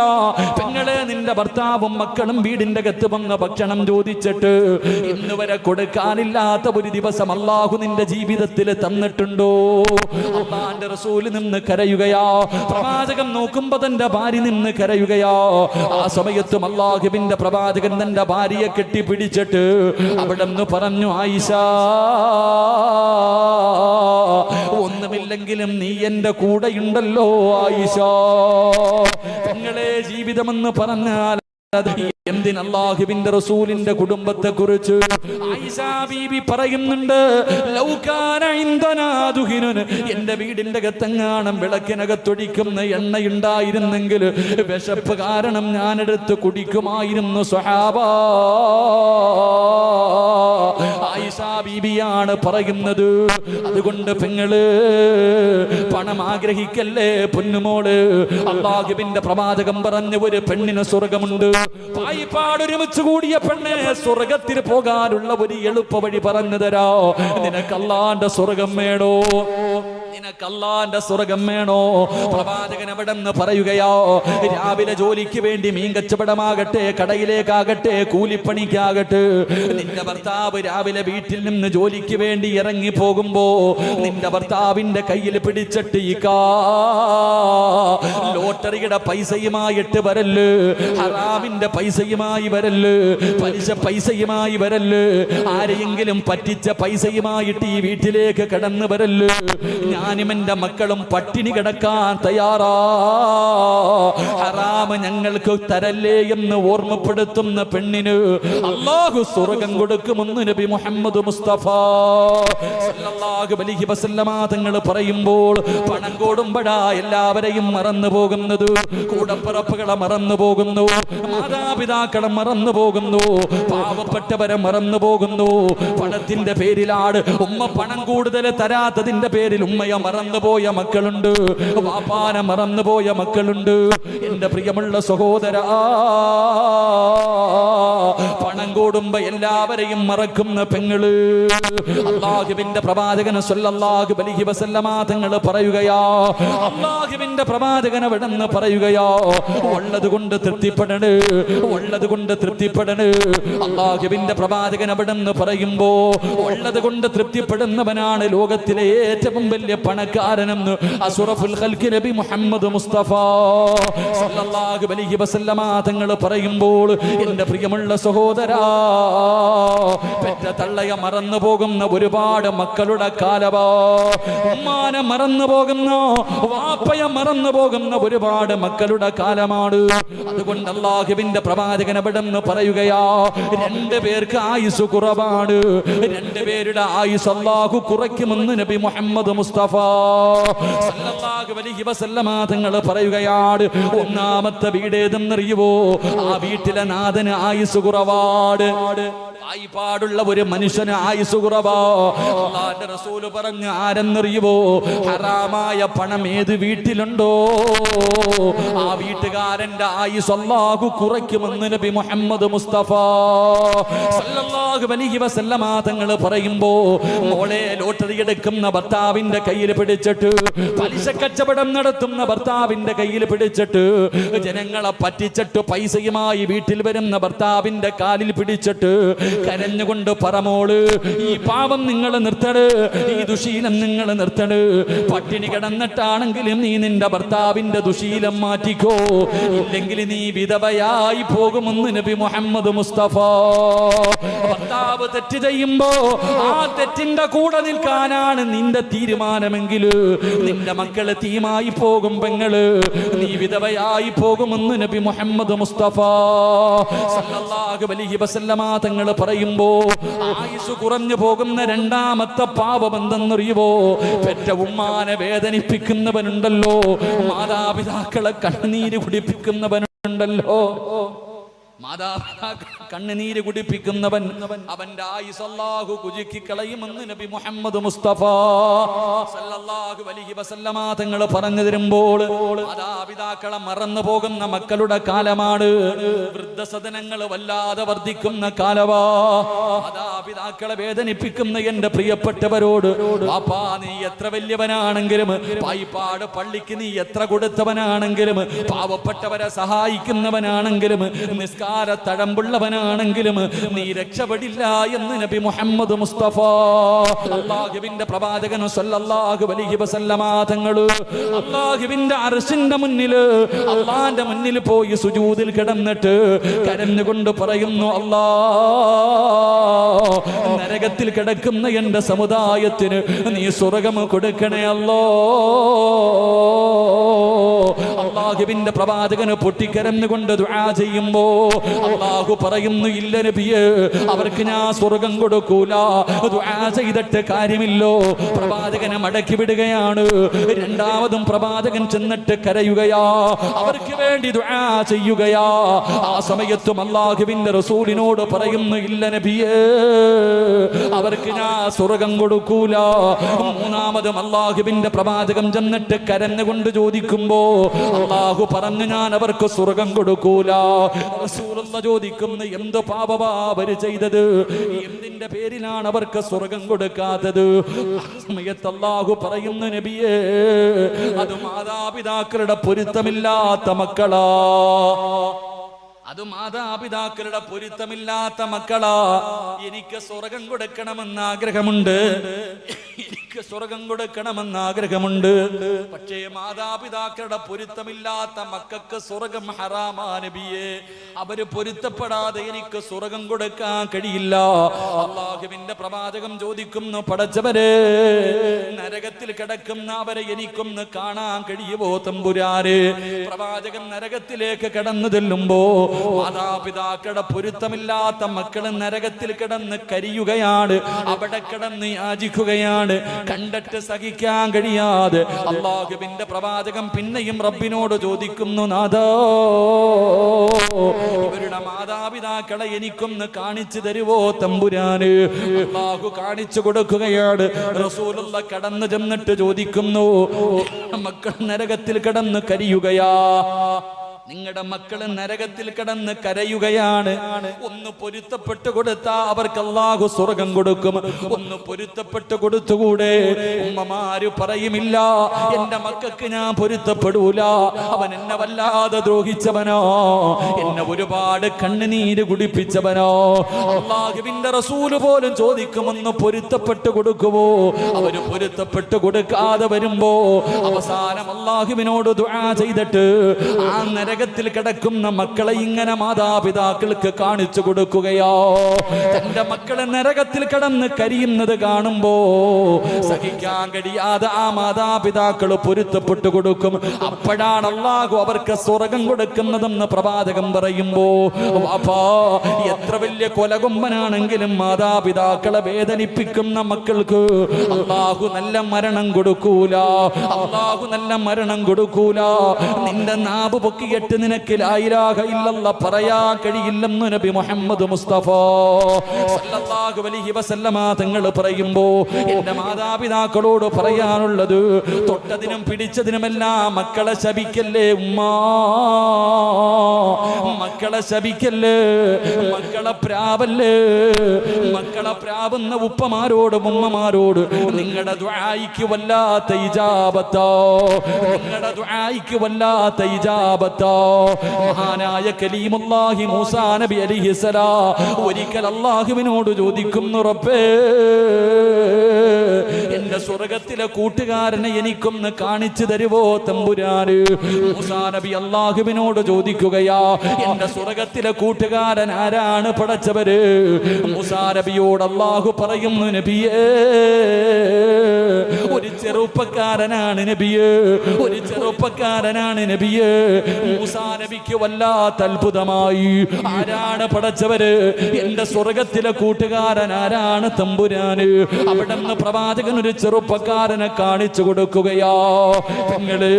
പെങ്ങളെ, നിന്റെ ഭർത്താവും മക്കളും വീടിന്റെ അകത്ത് വന്ന ഭക്ഷണം ചോദിച്ചിട്ട് ഇന്ന് വരെ കൊടുക്കാനില്ലാത്ത ഒരു ദിവസം അല്ലാഹു നിന്റെ ജീവിതത്തിൽ തന്നിട്ടുണ്ടോ? അല്ലാഹുവിന്റെ റസൂൽ നിന്ന് കരയുകയാ. പ്രവാചകൻ നോക്കുമ്പോ തന്റെ ഭാര്യ നിന്ന് കരയുകയാ. ആ സമയത്തും അല്ലാഹുവിന്റെ പ്രവാചകൻ തന്റെ ഭാര്യയെ കെട്ടിപ്പിടിച്ചിട്ട് അവിടെ നിന്ന് പറഞ്ഞു, ആയിഷ, ഒന്നുമില്ലെങ്കിലും നീ എന്റെ കൂടെയുണ്ടല്ലോ ആയിഷ. പെങ്ങളെ, ജീവിതമെന്ന് പറഞ്ഞാൽ എന്തിന്? അല്ലാഹുവിന്റെ റസൂലിന്റെ കുടുംബത്തെ കുറിച്ച് ആയിഷ ബീബി പറയുന്നുണ്ട്, ലൗകാന ഇൻദനാ ദുഹിനുൻ, എന്റെ വീടിന്റെ അകത്തെങ്ങാനും വിളക്കിനകത്തൊടിക്കുന്ന എണ്ണയുണ്ടായിരുന്നെങ്കിൽ വിശപ്പ് കാരണം ഞാനെടുത്ത് കുടിക്കുമായിരുന്നു സ്വഹാബ. ആയിഷ ബീബിയാണ് പറയുന്നത്. അതുകൊണ്ട് പെങ്ങള്, പണം ആഗ്രഹിക്കല്ലേ പൊന്നുമോള്. അല്ലാഹുവിന്റെ പ്രവാചകൻ പറഞ്ഞ ഒരു പെണ്ണിന് സ്വർഗമുണ്ട്. പാടൊരുമിച്ച് കൂടിയ പെണ്ണെ, സ്വർഗത്തിൽ പോകാനുള്ള ഒരു എളുപ്പ വഴി പറഞ്ഞു തരാ. നിനക്ക് അല്ലാഹുവിന്റെ സ്വർഗം വേണോ? നിനക്ക് അല്ലാഹുവിന്റെ സ്വർഗ്ഗം വേണോ? പ്രവാചകൻ അവിടെന്ന് പറയുകയോ, രാവിലെ ജോലിക്ക് വേണ്ടി മീൻ കച്ചവടമാകട്ടെ, കടയിലേക്കാകട്ടെ, കൂലിപ്പണിക്കാകട്ടെ, നിന്റെ ഭർത്താവ് രാവിലെ വീട്ടിൽ നിന്ന് ജോലിക്ക് വേണ്ടി ഇറങ്ങി പോകുമ്പോ നിന്റെ ഭർത്താവിന്റെ കയ്യിൽ പിടിച്ചിട്ട് ലോട്ടറിയുടെ പൈസയുമായിട്ട് വരല്, ഹറാമിന്റെ പൈസയുമായി വരല്, പലിശ പൈസയുമായി വരല്, ആരെയെങ്കിലും പറ്റിച്ച പൈസയുമായിട്ട് ഈ വീട്ടിലേക്ക് കടന്നു വരല്. ഞാനും എന്റെ മക്കളും പട്ടിണി കിടക്കാൻ തയ്യാറാ, ഹറാമ് ഞങ്ങൾക്ക് തരല്ലേ എന്ന് ഓർമ്മപ്പെടുത്തുന്ന പെണ്ണിന് അല്ലാഹു സ്വർഗ്ഗം കൊടുക്കുമെന്ന് നബി മുഹമ്മദ് മുസ്തഫ സല്ലല്ലാഹു അലൈഹി വസല്ലമ തങ്ങൾ പറയുമ്പോൾ പണം കൂടുമ്പോഴാ എല്ലാവരെയും മറന്നു പോകുന്നത്. കൂടപ്പിറപ്പുകളെ മറന്നു പോകുന്നു, മാതാപിതാക്കളെ മറന്നു പോകുന്നു, പാവപ്പെട്ടവരെ മറന്നു പോകുന്നു. പണത്തിന്റെ പേരിലാണ് ഉമ്മ പണം കൂടുതൽ തരാത്തതിന്റെ പേരിൽ ഉമ്മയെ മറന്നുപോയ മക്കളുണ്ട്, വാപ്പാനെ മറന്നുപോയ മക്കളുണ്ട്. എന്റെ പ്രിയമുള്ള സഹോദരാ, പണം കൂടുമ്പോ എല്ലാവരെയും മറക്കുന്ന പെങ്ങള്. അല്ലാഹുവിന്റെ പ്രവാചകൻ സല്ലല്ലാഹു അലൈഹി വസല്ലമ തങ്ങൾ പറയുകയാ, അല്ലാഹുവിന്റെ പ്രവാചകൻ അവിടെന്ന് പറയുകയാ, ഉള്ളത് കൊണ്ട് തൃപ്തിപ്പെടണ്, ഉള്ളത് കൊണ്ട് തൃപ്തിപ്പെടണ്. അല്ലാഹുവിന്റെ പ്രവാചകൻ അവിടെന്ന് പറയുമ്പോ ഉള്ളത് കൊണ്ട് തൃപ്തിപ്പെടുന്നവനാണ് ലോകത്തിലെ ഏറ്റവും വലിയ പണക്കാരനെന്ന് അസ്റഫുൽ ഖൽഖ് നബി മുഹമ്മദ് മുസ്തഫ സല്ലല്ലാഹു അലൈഹി വസല്ലമ തങ്ങൾ പറയുമ്പോൾ എന്റെ പ്രിയമുള്ള സഹോദരാ, പെറ്റ തള്ളയെ മറന്നു പോകുന്ന ഒരുപാട് മക്കളുടെ കാലവാ, ഉമ്മാനെ മറന്നു പോകുന്ന, വാപ്പയെ മറന്നു പോകുന്ന ഒരുപാട് മക്കളുടെ കാലമാണ്. അതുകൊണ്ട് അല്ലാഹുവിന്റെ പ്രവാചകൻ അവിടെന്ന് പറയുകയാ, രണ്ടു പേർക്ക് ആയുസ് കുറവാണ്, രണ്ടുപേരുടെ ആയുസ് അല്ലാഹു കുറയ്ക്കുമെന്ന് നബി മുഹമ്മദ് മുസ്തഫ സല്ലല്ലാഹു അലൈഹി വസല്ലമ തങ്ങൾ പറയുകയാണ്. ഒന്നാമത്തെ വീട് ഏതെന്നറിയുവോ? ആ വീട്ടിലെ നാഥന് ആയുസ് കുറവാണ്, വായ്പാടുള്ള ഒരു മനുഷ്യന് ആയുസ് കുറവാ. അല്ലാഹുവിന്റെ റസൂൽ പറഞ്ഞു, ആരെന്നറിയുവോ? ഹറാമായ പണം ഏത് വീട്ടിലുണ്ടോ ആ വീട്ടുകാരന്റെ ആയുസ് അല്ലാഹു കുറയ്ക്കുമെന്ന് നബി മുഹമ്മദ് മുസ്തഫ സല്ലല്ലാഹു അലൈഹി വസല്ലമ തങ്ങൾ പറയുമ്പോ, മോളെ ലോട്ടറി എടുക്കുന്ന ഭർത്താവിന്റെ കയ്യിൽ പിടിച്ചിട്ട്, പലിശ കച്ചവടം നടത്തുന്ന ഭർത്താവിന്റെ കയ്യിൽ പിടിച്ചിട്ട്, ജനങ്ങളെ പറ്റിച്ചിട്ട് പൈസയുമായി വീട്ടിൽ വരുന്ന ഭർത്താവിന്റെ കാലിൽ പിടിച്ചിട്ട് കരഞ്ഞുകൊണ്ട് പറമോള്, ഈ പാപം നിങ്ങൾ നിർത്തണ്, ഈ ദുശീലം നിങ്ങൾ നിർത്തണ്. പട്ടിണി കിടന്നിട്ടാണെങ്കിലും നീ നിന്റെ ഭർത്താവിന്റെ ദുശീലം മാറ്റിക്കോ, ഇല്ലെങ്കിൽ നീ വിധവയായി പോകുമെന്ന് നബി മുഹമ്മദ് മുസ്തഫ. ഭർത്താവ് തെറ്റ് ചെയ്യുമ്പോ ആ തെറ്റിന്റെ കൂടെ നിൽക്കാനാണ് നിന്റെ തീരുമാനമെങ്കിൽ നിന്റെ മക്കള് തീമായി പോകും പെങ്ങള്, നീ വിധവയായി പോകുമെന്ന് നബി മുഹമ്മദ് മുസ്തഫ സല്ലല്ലാഹു അലൈഹി വസല്ലമ തങ്ങൾ പറയുമ്പോ ആയുസ് കുറഞ്ഞു പോകുന്ന രണ്ടാമത്തെ പാപം എന്തെന്നറിയുവോ? പെറ്റ ഉമ്മാനെ വേദനിപ്പിക്കുന്നവനുണ്ടല്ലോ, മാതാപിതാക്കളെ കണ്ണീര് കുടിപ്പിക്കുന്നവനുണ്ടല്ലോ, മാതാപിതാക്കൾ കണ്ണുനീര് കുടിപ്പിക്കുന്നവൻ അവന്റെ ആയുസ് അല്ലാഹു കുലുക്കി കളയുമെന്ന് നബി മുഹമ്മദ് മുസ്തഫ സല്ലല്ലാഹു അലൈഹി വസല്ലമ തങ്ങൾ പറഞ്ഞു തരുമ്പോൾ മാതാപിതാക്കളെ മറന്നു പോകുന്ന മക്കളുടെ കാലമാണ്. വൃദ്ധസദനങ്ങൾ വല്ലാതെ വർദ്ധിക്കുന്ന കാലമാ. മാതാപിതാക്കളെ വേദനിപ്പിക്കുന്ന എന്റെ പ്രിയപ്പെട്ടവരോട്, പാപ്പാ നീ എത്ര വലിയവനാണെങ്കിലും, പായിപ്പാട് പള്ളിക്ക് നീ എത്ര കൊടുത്തവനാണെങ്കിലും, പാവപ്പെട്ടവരെ സഹായിക്കുന്നവനാണെങ്കിലും, നിസ്കാര തഴമ്പുള്ളവനാണെങ്കിലും നീ രക്ഷപ്പെടില്ല എന്ന് നബി മുഹമ്മദ് മുസ്തഫ അല്ലാഹുവിന്റെ പ്രവാചകൻ സല്ലല്ലാഹു അലൈഹി വസല്ലമ തങ്ങൾ അല്ലാഹുവിന്റെ അർശിന്റെ മുന്നിൽ, അല്ലാഹുവിന്റെ മുന്നിൽ പോയി സുജൂദിൽ കിടന്നിട്ട് കരഞ്ഞുകൊണ്ട് പറയുന്നു, അല്ലാഹ് നരകത്തിൽ കിടക്കുന്ന എന്റെ സമുദായത്തിന് നീ സ്വർഗ്ഗം കൊടുക്കണേ അല്ലാഹ്. അല്ലാഹുവിന്റെ പ്രവാചകന് പൊട്ടിക്കരഞ്ഞുകൊണ്ട് ദുആ ചെയ്യുമ്പോ അല്ലാഹു പറയുന്നു, ഇല്ല നബിയേ, അവർക്ക് ഞാൻ സ്വർഗ്ഗം കൊടുക്കൂല. ദുആ ചെയ്തിട്ട് കാര്യമില്ലോ. പ്രവാചകനെ മടക്കി വിടുകയാണ്. രണ്ടാമതും പ്രവാചകൻ ചെന്നിട്ട് കരയുകയാ, അവർക്ക് വേണ്ടി ദുആ ചെയ്യുകയാ. ആ സമയത്തും അല്ലാഹുവിന്റെ റസൂലിനോട് പറയുന്നു, ഇല്ല നബിയേ, അവർക്ക് ഞാൻ സ്വർഗ്ഗം കൊടുക്കൂല. മൂന്നാമതും അല്ലാഹുവിന്റെ പ്രവാചകൻ ചെന്നിട്ട് കരഞ്ഞുകൊണ്ട് ചോദിക്കുമ്പോ അല്ലാഹു പറഞ്ഞു ഞാൻ അവർക്ക് സ്വർഗം കൊടുക്കൂല. റസൂലുള്ള ചോദിക്കുന്നു എന്ത് പാപമാ അവര് ചെയ്തത്, എന്തിന്റെ പേരിലാണ് അവർക്ക് സ്വർഗം കൊടുക്കാത്തത്? ആ സമയത്ത് അല്ലാഹു പറയുന്നു നബിയേ, അത് മാതാപിതാക്കളുടെ പൊരുത്തമില്ലാത്ത മക്കളാ, അത് മാതാപിതാക്കളുടെ പൊരുത്തമില്ലാത്ത മക്കളാ. എനിക്ക് സ്വർഗം കൊടുക്കണമെന്ന് ആഗ്രഹമുണ്ട്, എനിക്ക് സ്വർഗം കൊടുക്കണമെന്ന് ആഗ്രഹമുണ്ട്. പക്ഷേ മാതാപിതാക്കളുടെ പൊരുത്തമില്ലാത്ത മക്കൾക്ക് സ്വർഗം ഹറാമാ നബിയേ. അവര് പൊരുത്തപ്പെടാതെ എനിക്ക് സ്വർഗം കൊടുക്കാൻ കഴിയില്ല. അല്ലാഹുവിന്റെ പ്രവാചകൻ ചോദിക്കുന്നു, പടച്ചവരെ, നരകത്തിൽ കിടക്കുന്ന അവരെ എനിക്കൊന്ന് കാണാൻ കഴിയുമോ തമ്പുരാനെ? പ്രവാചകൻ നരകത്തിലേക്ക് കടന്നു ചെല്ലുമ്പോ മാതാപിതാക്കളുടെ പൊരുത്തമില്ലാത്ത മക്കൾ നരകത്തിൽ കിടന്ന് കരിയുകയാണ്, അവിടെ കിടന്ന് യാചിക്കുകയാണ്. കണ്ടിട്ട് സഹിക്കാൻ കഴിയാതെ അല്ലാഹുവിന്റെ പ്രവാചകൻ പിന്നെയും റബ്ബിനോട് ചോദിക്കുന്നു, നാഥാ, ഇവരുടെ മാതാപിതാക്കളെ എനിക്കൊന്ന് കാണിച്ചു തരുവോ തമ്പുരാന്? അല്ലാഹു കാണിച്ചു കൊടുക്കുകയാണ്. റസൂലുള്ള കടന്നു ചെന്നിട്ട് ചോദിക്കുന്നു, മക്കൾ നരകത്തിൽ കിടന്ന് കരിയുകയാ, നിങ്ങളുടെ മക്കള് നരകത്തിൽ കിടന്ന് കരയുകയാണ്. ഒന്ന് പൊരുത്തപ്പെട്ട് കൊടുത്താ അവർക്ക് അല്ലാഹു സ്വർഗം കൊടുക്കും. ഒന്ന് പൊരുത്തപ്പെട്ട് കൊടുത്തുകൂടെ? ഉമ്മമാര് പറയുമില്ല, എന്റെ മക്കൾക്ക് ഞാൻ പൊരുത്തപ്പെടൂല, അവൻ എന്നെ വല്ലാതെ ദ്രോഹിച്ചവനോ, എന്നെ ഒരുപാട് കണ്ണുനീര് കുടിപ്പിച്ചവനോ. അല്ലാഹുവിന്റെ റസൂല് പോലും ചോദിക്കുമെന്ന് പൊരുത്തപ്പെട്ട് കൊടുക്കുവോ? അവര് പൊരുത്തപ്പെട്ട് കൊടുക്കാതെ വരുമ്പോ അവസാനം അല്ലാഹുവിനോട് ദുആ ചെയ്തിട്ട് ആ നരകത്തിൽ കിടക്കുന്ന മക്കളെ ഇങ്ങനെ മാതാപിതാക്കൾക്ക് കാണിച്ചു കൊടുക്കുകയോ? തന്റെ മക്കളെ നരകത്തിൽ കിടന്ന് കരിയുന്നത് കാണുമ്പോ സഹിക്കാൻ കഴിയാതെ ആ മാതാപിതാക്കൾ പൊരുത്തപ്പെട്ടു കൊടുക്കും. അപ്പോഴാണ് അല്ലാഹു അവർക്ക് സ്വർഗം കൊടുക്കുന്നതെന്ന് പ്രവാചകൻ പറയുമ്പോ, വാപ്പാ, എത്ര വലിയ കൊലകൊമ്പനാണെങ്കിലും മാതാപിതാക്കളെ വേദനിപ്പിക്കുന്ന മക്കൾക്ക് അല്ലാഹു നല്ല മരണം കൊടുക്കൂല, അല്ലാഹു നല്ല മരണം കൊടുക്കൂല. നിന്റെ നാവ് പൊക്കിയിട്ട് നിനക്ക് ലാ ഇലാഹ ഇല്ലല്ലാഹ് പറയാൻ കഴിയില്ലെന്ന് നബി മുഹമ്മദ് മുസ്തഫ സല്ലല്ലാഹു അലൈഹി വസല്ലമ തങ്ങൾ പറയുമ്പോ എന്റെ മാതാപിതാക്കളോട് പറയാനുള്ളത്, തൊട്ടതിനും പിടിച്ചതിനുമെല്ലാം മക്കളെ ശപിക്കല്ലേ ഉമ്മാ, മക്കളെ ശപിക്കല്ലേ, മക്കളെ പ്രാവല്ലേ. മക്കളെ പ്രാവുന്ന ഉപ്പമാരോടും ഉമ്മമാരോട് നിങ്ങളുടെ ദുആയിക്ക് വല്ലാത്ത ഇജാബത്തോ, നിങ്ങളുടെ ദുആയിക്ക് വല്ലാത്ത ഇജാബത്തോ. മഹാനായ കലീമുല്ലാഹി മൂസാ നബി അലൈഹിസ്സലാം ഒരിക്കൽ അല്ലാഹുവിനോട് ചോദിക്കുന്നു, റബ്ബേ, എന്റെ സ്വർഗത്തിലെ കൂട്ടുകാരനെ എനിക്കൊന്ന് കാണിച്ചു തരുവോ തമ്പുരാന്? മൂസാ നബി അല്ലാഹുവിനോട് ചോദിക്കുകയാ, എന്റെ സ്വർഗത്തിലെ കൂട്ടുകാരൻ ആരാണ് പടച്ചവര്? മൂസാ നബിയോട് അല്ലാഹു പറയുന്നു, നബിയേ, ഒരു ചെറുപ്പക്കാരനാണ് നബിയേ, ഒരു ചെറുപ്പക്കാരനാണ് നബിയേ. മൂസാ നബിക്ക് വല്ലാത്ത അത്ഭുതമായി. ആരാണ് പടച്ചവര്? എന്റെ സ്വർഗത്തിലെ കൂട്ടുകാരൻ ആരാണ് തമ്പുരാന്? അവിടെ നിന്ന് പ്രവാചകൻ ഒരു ചെറുപ്പക്കാരനെ കാണിച്ചു കൊടുക്കുകയാ. നിങ്ങള്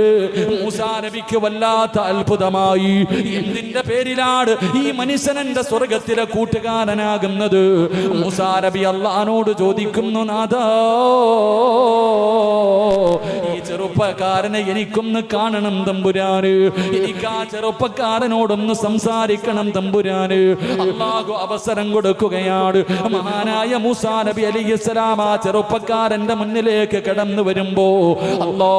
മൂസാ നബിക്ക് വല്ലാത്ത അത്ഭുതമായി. എന്തിന്റെ പേരിലാണ് ഈ മനുഷ്യൻ എന്റെ സ്വർഗത്തിലെ കൂട്ടുകാരനാകുന്നത്? മൂസാ നബി അല്ലാഹുവോട് ചോദിക്കുന്നു, നാഥാ, ഈ ചെറുപ്പക്കാരനെ എനിക്കൊന്ന് കാണണം തമ്പുരാന്, എനിക്ക് ആ ചെറുപ്പക്കാരനോടൊന്ന് സംസാരിക്കണം തമ്പുരാന്. അല്ലാഹു അവസരം കൊടുക്കുകയാണ്. മഹാനായ മൂസാ നബി അലൈഹിസ്സലാം ആ ചെറുപ്പക്കാരന്റെ മുന്നിലേക്ക് കടന്നു വരുമ്പോ അല്ലാ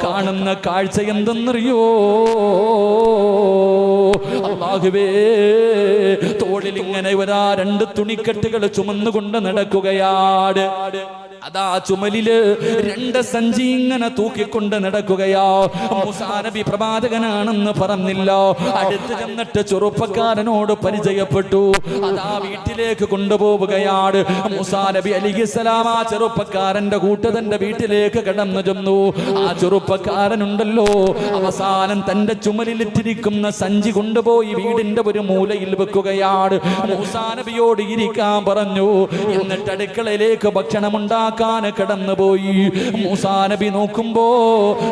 കാണുന്ന കാഴ്ച എന്തെന്നറിയോ? അല്ലാഹുവേ, തോളിൽ ഇങ്ങനെ ഒരാ രണ്ട് തുണിക്കെട്ടുകൾ ചുമന്നുകൊണ്ട് നടക്കുകയാണ്. അതാ ചുമലില് രണ്ട് സഞ്ചി ഇങ്ങനെ തൂക്കിക്കൊണ്ട് നടക്കുകയാ. മൂസാ നബി പ്രവാചകനാണെന്ന് പറഞ്ഞില്ല. അടുത്ത് ചെന്നിട്ട് ചെറുപ്പക്കാരനോട് പരിചയപ്പെട്ടു. അതാ വീട്ടിലേക്ക് കൊണ്ടുപോവുകയാണ്. മൂസാ നബി അലൈഹിസ്സലാം ആ ചെറുപ്പക്കാരന്റെ കൂട്ടത്തിന്റെ വീട്ടിലേക്ക് കടന്നു ചെന്നു. ആ ചെറുപ്പക്കാരനുണ്ടല്ലോ, അവസാനം തന്റെ ചുമലിലിട്ടിരിക്കുന്ന സഞ്ചി കൊണ്ടുപോയി വീടിന്റെ ഒരു മൂലയിൽ വെക്കുകയാണ്. മൂസാ നബിയോട് ഇരിക്കാൻ പറഞ്ഞു. എന്നിട്ട് അടുക്കളയിലേക്ക് ഭക്ഷണമുണ്ടാക്കി ഉണ്ടാക്കാൻ കടന്നുപോയി. മൂസാ നബി നോക്കുമ്പോ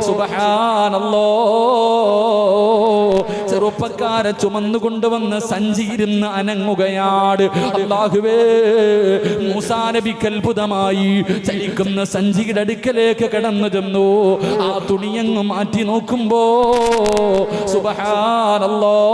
സുബ്ഹാനല്ലാഹ് ചെറുപ്പക്കാരെ ചുമന്നുകൊണ്ടുവന്ന് സഞ്ചിയിരുന്ന് അനങ്ങുകയാണ്. അല്ലാഹുവേ, മൂസാ നബിക്ക് അത്ഭുതമായി. ചലിക്കുന്ന സഞ്ചിയുടെ അടുക്കലേക്ക് കടന്നു ചെന്നു. ആ തുണിയങ്ങ് മാറ്റി നോക്കുമ്പോ സുബ്ഹാനല്ലാഹ്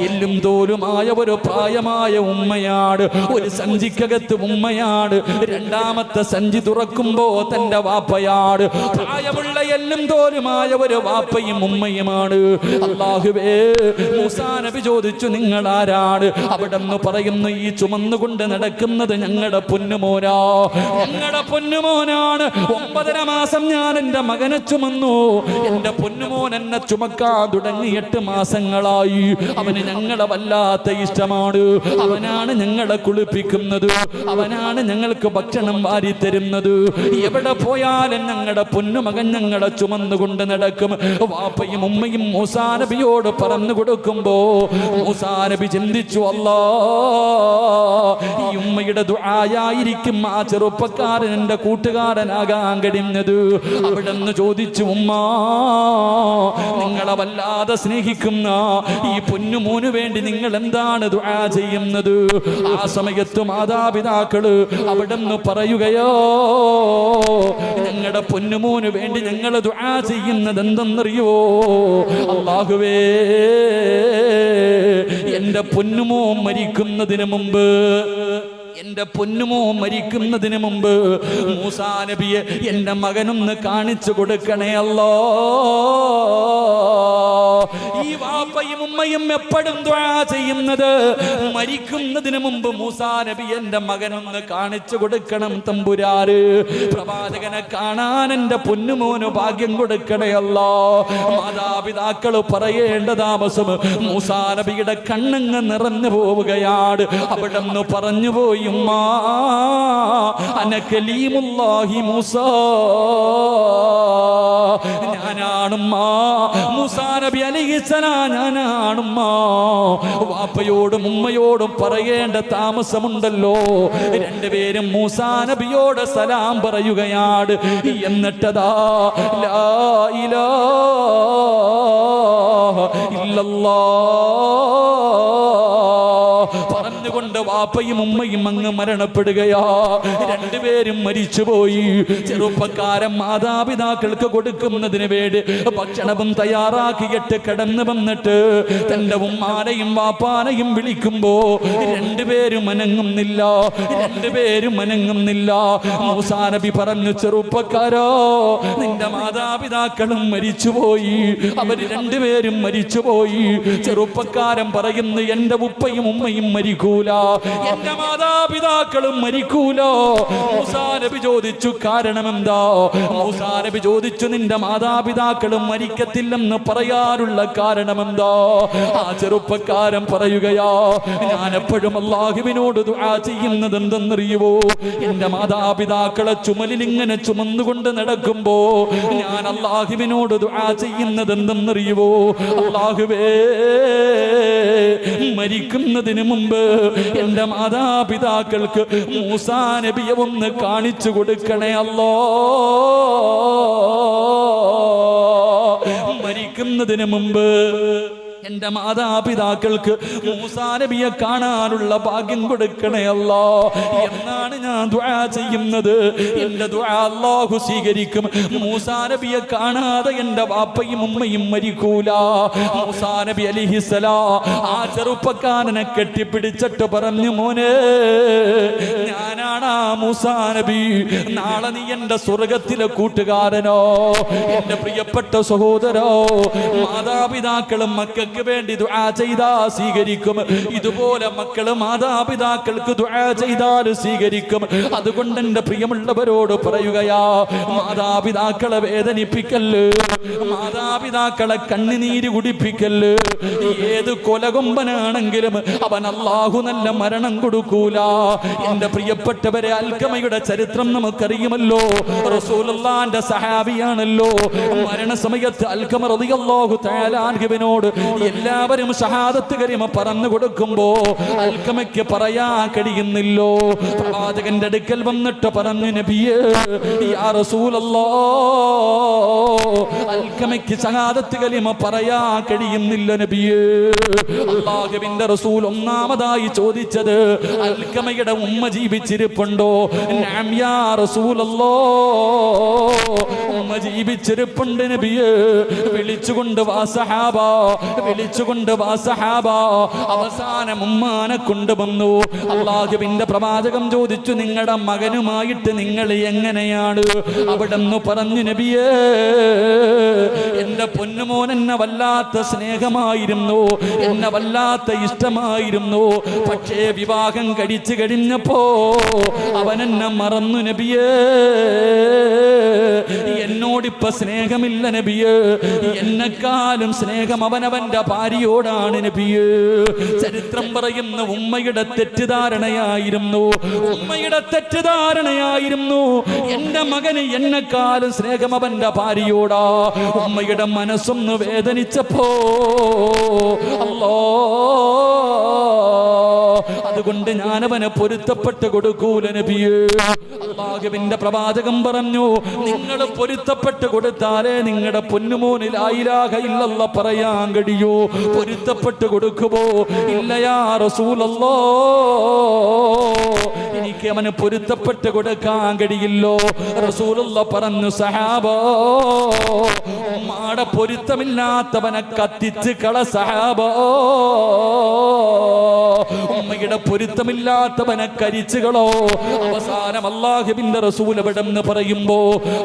എല്ലും തോലുമായ ഒരു പ്രായമായ ഉമ്മയാണ്. ഒരു സഞ്ചിക്കകത്ത് ഉമ്മയാണ്. രണ്ടാമത്തെ സഞ്ചി തുറക്കുമ്പോ തന്റെ വാപ്പയാണ്. പ്രായമുള്ള എല്ലും തോലുമായ ഒരു വാപ്പയും ഉമ്മയുമാണ്. അല്ലാഹുവേ, മൂസാ നബി ചോദിച്ചു, നിങ്ങൾ ആരാണ്? അവിടെന്ന് പറയുന്നു, ഈ ചുമന്നുകൊണ്ട് നടക്കുന്നത് ഞങ്ങളുടെ പൊന്നുമോനാ, ഞങ്ങളുടെ പൊന്നുമോനാണ്. 9.5 മാസം ഞാൻ എന്റെ മകനെ ചുമന്നു. എന്റെ പൊന്നുമോൻ എന്നെ ചുമക്കാൻ തുടങ്ങി 8 മാസങ്ങളായി. അവന് ഞങ്ങളെ വല്ലാത്ത ഇഷ്ടമാണ്. അവനാണ് ഞങ്ങളെ കുളിപ്പിക്കുന്നത്, അവനാണ് ഞങ്ങൾക്ക് ഭക്ഷണം വാരി തരുന്നത്. എവിടെ പോയാലും ഞങ്ങളുടെ പൊന്നുമകൻ ഞങ്ങളെ ചുമന്നുകൊണ്ട് നടക്കും. വാപ്പയും ഉമ്മയും മൂസാ നബിയോട് പറഞ്ഞു കൊടുക്കുമ്പോ മൂസാ നബി ചിന്തിച്ചു, അല്ലാ, ഈ ഉമ്മയുടെ ദുആയായിരിക്കും ആ ചെറുപ്പക്കാരൻ എന്റെ കൂട്ടുകാരനാകാൻ കഴിഞ്ഞത്. അവിടെന്ന് ചോദിച്ചു, ഉമ്മ, നിങ്ങളെ വല്ലാതെ സ്നേഹിക്കുന്ന ഈ പൊന്നുമോന് വേണ്ടി നിങ്ങൾ എന്താണ് ദുആ ചെയ്യുന്നത്? ആ സമയത്ത് മാതാപിതാക്കള് അവിടെന്ന് പറയുകയോ, ഞങ്ങളുടെ പൊന്നുമോന് വേണ്ടി ഞങ്ങൾ ദുആ ചെയ്യുന്നത് എന്തെന്നറിയോ? അല്ലാഹുവേ, എന്റെ പൊന്നുമോ മരിക്കുന്നതിന് മുമ്പ്, എന്റെ പൊന്നുമോ മരിക്കുന്നതിന് മുമ്പ് മൂസാ നബിയെ എന്റെ മകനൊന്ന് കാണിച്ചു കൊടുക്കണേ അല്ലാ. ഈ വാപ്പയും ഉമ്മയും എപ്പോഴും ദുആ ചെയ്യുന്നത്, മരിക്കുന്നതിന് മുമ്പ് മൂസാ നബി എന്റെ മകനൊന്ന് കാണിച്ചു കൊടുക്കണം തമ്പുരാര്. പ്രവാചകനെ കാണാൻ എന്റെ പൊന്നുമോന് ഭാഗ്യം കൊടുക്കണേ അല്ലാ. മാതാപിതാക്കള് പറയേണ്ട താമസം മൂസാ നബിയുടെ കണ്ണങ്ങ് നിറഞ്ഞു പോവുകയാണ്. അവിടെ നിന്ന് പറഞ്ഞു പോയി, ഉമ്മ, അന കലീമുല്ലാഹി മൂസാ, ഞാനാണുമ്മ, മൂസാ നബി അലൈഹിസ്സലാം ഞാനാണുമ്മ. വാപ്പയോടും ഉമ്മയോടും പറയേണ്ട താമസമുണ്ടല്ലോ. രണ്ടുപേരും മൂസാ നബിയോട് സലാം പറയുകയാണ്. എന്നിട്ടതാ ലാ ഇലാഹ ഇല്ലല്ലാഹ് പറഞ്ഞുകൊണ്ട് വാപ്പയും ഉമ്മയും അങ്ങ് മരണപ്പെടുകയാ. രണ്ടുപേരും മരിച്ചുപോയി. ചെറുപ്പക്കാരൻ മാതാപിതാക്കൾക്ക് കൊടുക്കുന്നതിന് വേണ്ടി ഭക്ഷണവും തയ്യാറാക്കിയിട്ട് കടന്നു വന്നിട്ട് തന്റെ ഉമ്മാനെയും വാപ്പാനെയും വിളിക്കുമ്പോ രണ്ടുപേരും അനങ്ങുന്നില്ല, രണ്ടുപേരും അനങ്ങുന്നില്ല. മൂസാ നബി പറഞ്ഞു, ചെറുപ്പക്കാരോ, നിന്റെ മാതാപിതാക്കളും മരിച്ചുപോയി, അവര് രണ്ടുപേരും മരിച്ചുപോയി. ചെറുപ്പക്കാരൻ പറയുന്നു, എന്റെ ഉപ്പയും ഉമ്മയും മരിക്കൂല, എന്റെ മാതാപിതാക്കളും മരിക്കൂല. മൂസാ നബി ചോദിച്ചു, കാരണം എന്താ? മൂസാ നബി ചോദിച്ചു, നിന്റെ മാതാപിതാക്കളും മരിക്കത്തില്ലെന്ന് പറയാനുള്ള കാരണം എന്താ? ആ ചെറുപ്പക്കാരൻ പറയുകയാ, ഞാൻ എപ്പോഴും അല്ലാഹുവിനോട് ദുആ ചെയ്യുന്നത് എന്തെന്നറിയുവോ? എന്റെ മാതാപിതാക്കളെ ചുമലിൽ ഇങ്ങനെ ചുമന്നുകൊണ്ട് നടക്കുമ്പോ ഞാൻ അല്ലാഹുവിനോട് ദുആ ചെയ്യുന്നത് എന്തെന്നറിയുവോ? അല്ലാഹുവേ, മരിക്കുന്നതിന് മുമ്പ് എന്റെ മാതാപിതാക്കൾക്ക് മൂസാ നബിയെ ഒന്ന് കാണിച്ചു കൊടുക്കണേ അല്ലാ. മരിക്കുന്നതിന് മുമ്പ് എന്റെ മാതാപിതാക്കൾക്ക് മൂസാ നബിയെ കാണാനുള്ള ഭാഗ്യം കൊടുക്കണേ അല്ലാ എന്നാണ് ഞാൻ ദുആ ചെയ്യുന്നത്. എന്റെ ദുആ അല്ലാഹു സ്വീകരിക്കും. മൂസാ നബിയെ കാണാതെ എന്റെ വാപ്പയും ഉമ്മയും മരിക്കൂല. മൂസാ നബി അലൈഹിസ്സലാം ആ ചെറുപ്പക്കാരനെ കെട്ടിപ്പിടിച്ചിട്ട് പറഞ്ഞു, മോനെ, ഞാനാണ് മൂസാ നബി, നാളെ നീ എന്റെ സ്വർഗത്തിലെ കൂട്ടുകാരനോ, എന്റെ പ്രിയപ്പെട്ട സഹോദരോ. മാതാപിതാക്കളും മക്കൾക്ക് വേണ്ടി ദുആ ചെയ്താ സ്വീകരിക്കും. ഇതുപോലെ മക്കള് മാതാപിതാക്കൾക്ക് ദുആ ചെയ്താൽ സ്വീകരിക്കും. അതുകൊണ്ട് എന്റെ പ്രിയമുള്ളവരോട് പറയുകയാ, മാതാപിതാക്കളെ വേദനിപ്പിക്കല്ല്, മാതാപിതാക്കളെ കണ്ണുനീര് കുടിപ്പിക്കല്ല്. ഏത് കൊലകൊമ്പനാണെങ്കിലും അവൻ അല്ലാഹു നല്ല മരണം കൊടുക്കൂല. എന്റെ പ്രിയപ്പെട്ടവരെ, അൽഖമയുടെ ചരിത്രം നമുക്കറിയുമല്ലോ. റസൂലുള്ളാഹിന്റെ സഹാബിയാണല്ലോ. മരണസമയത്ത് അൽഖമ റളിയല്ലാഹു തആല അൻഹുവിനോട് എല്ലാവരും ഷഹാദത്ത് കലിമ പറഞ്ഞു കൊടുക്കുമ്പോ അൽക്കമയ്ക്ക് പറയാൻ കഴിയുന്നില്ലോ. പ്രവാചകന്റെ അടുക്കൽ വന്നിട്ട് പറഞ്ഞു, നബിയേ യാ റസൂലല്ലാഹ്, അൽക്കമയ്ക്ക് ഷഹാദത്ത് കലിമ പറയാൻ കഴിയുന്നില്ല നബിയേ. അല്ലാഹുവിന്റെ റസൂൽ ഒന്നാമതായി ചോദിച്ചത്, അൽക്കമയുടെ ഉമ്മ ജീവിച്ചിരിപ്പുണ്ടോ? നഅം യാ റസൂലല്ലാഹ്, ഉമ്മ ജീവിച്ചിരിപ്പുണ്ട് നബിയേ. വിളിച്ചുകൊണ്ട് വാ സഹാബ, വിളിച്ചുകൊണ്ട് വാ സഹാബ. അവസാനം ഉമ്മാനെ കൊണ്ടുവന്നു. അല്ലാഹുവിന്റെ പ്രവാചകം ചോദിച്ചു, നിങ്ങളുടെ മകനുമായിട്ട് നിങ്ങൾ എങ്ങനെയാണ്? അവിടെന്ന് പറഞ്ഞു, നബിയേ എന്റെ പൊന്നുമോൻ എന്നെ വല്ലാത്ത സ്നേഹമായിരുന്നു, എന്നെ വല്ലാത്ത ഇഷ്ടമായിരുന്നു. പക്ഷേ വിവാഹം കഴിച്ചു കഴിഞ്ഞപ്പോ അവൻ എന്നെ മറന്നു നബിയേ. എന്നോടിപ്പ സ്നേഹമില്ല നബിയേ. എന്നെക്കാളും സ്നേഹം അവനവന്റെ ഭാര്യയോടാണ് നബിയേ. ചരിത്രം പറയുന്ന ഉമ്മയുടെ തെറ്റിദ്ധാരണയായിരുന്നു, ഉമ്മയുടെ തെറ്റിദ്ധാരണയായിരുന്നു. എന്റെ മകന് എന്നെക്കാളും സ്നേഹം അവന്റെ ഭാര്യയോടാ. ഉമ്മയുടെ മനസ്സൊന്ന് വേദനിച്ചപ്പോ അല്ലാ, അതുകൊണ്ട് ഞാനവനെ പൊരുത്തപ്പെട്ട് കൊടുക്കൂല നബിയേ. അല്ലാഹുവിന്റെ പ്രവാചകം പറഞ്ഞു, നിങ്ങൾ പൊരുത്തപ്പെട്ട് കൊടുത്താലേ നിങ്ങളുടെ പൊന്നുമോന് ലാ ഇലാഹ ഇല്ലല്ലാഹ് പറയാൻ കഴിയൂ. പൊരുത്തപ്പെട്ട് കൊടുക്കുമോ? ഇല്ല യാ റസൂലല്ലാഹ്, എനിക്ക് അവന് പൊരുത്തപ്പെട്ട് കൊടുക്കാൻ കഴിയില്ലോ. റസൂലുള്ളാഹ് പറഞ്ഞു, സഹാബാ, ഉമ്മാടെ പൊരുത്തമില്ലാത്തവനെ കത്തിച്ച് കള സഹാബാ. ഉമ്മയുടെ പൊരുത്തമില്ലാത്തവനെ കരിച്ചുകളോ. അവസാനം അല്ലാഹുവിന്റെ റസൂൽ എവിടെന്ന് പറയുമ്പോ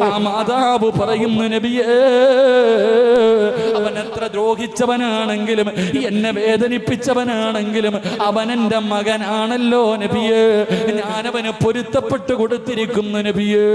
ആ മാതാവ് പറയുന്നു, നബിയേ അവൻ എത്ര ദ്രോഹിച്ചവനാണെങ്കിലും എന്നെ വേദനിപ്പിച്ചവനാണെങ്കിലും അവൻ എന്റെ മകനാണല്ലോ നബിയേ. ഞാനവന് പൊരുത്തപ്പെട്ട് കൊടുത്തിരിക്കുന്നു നബിയേ.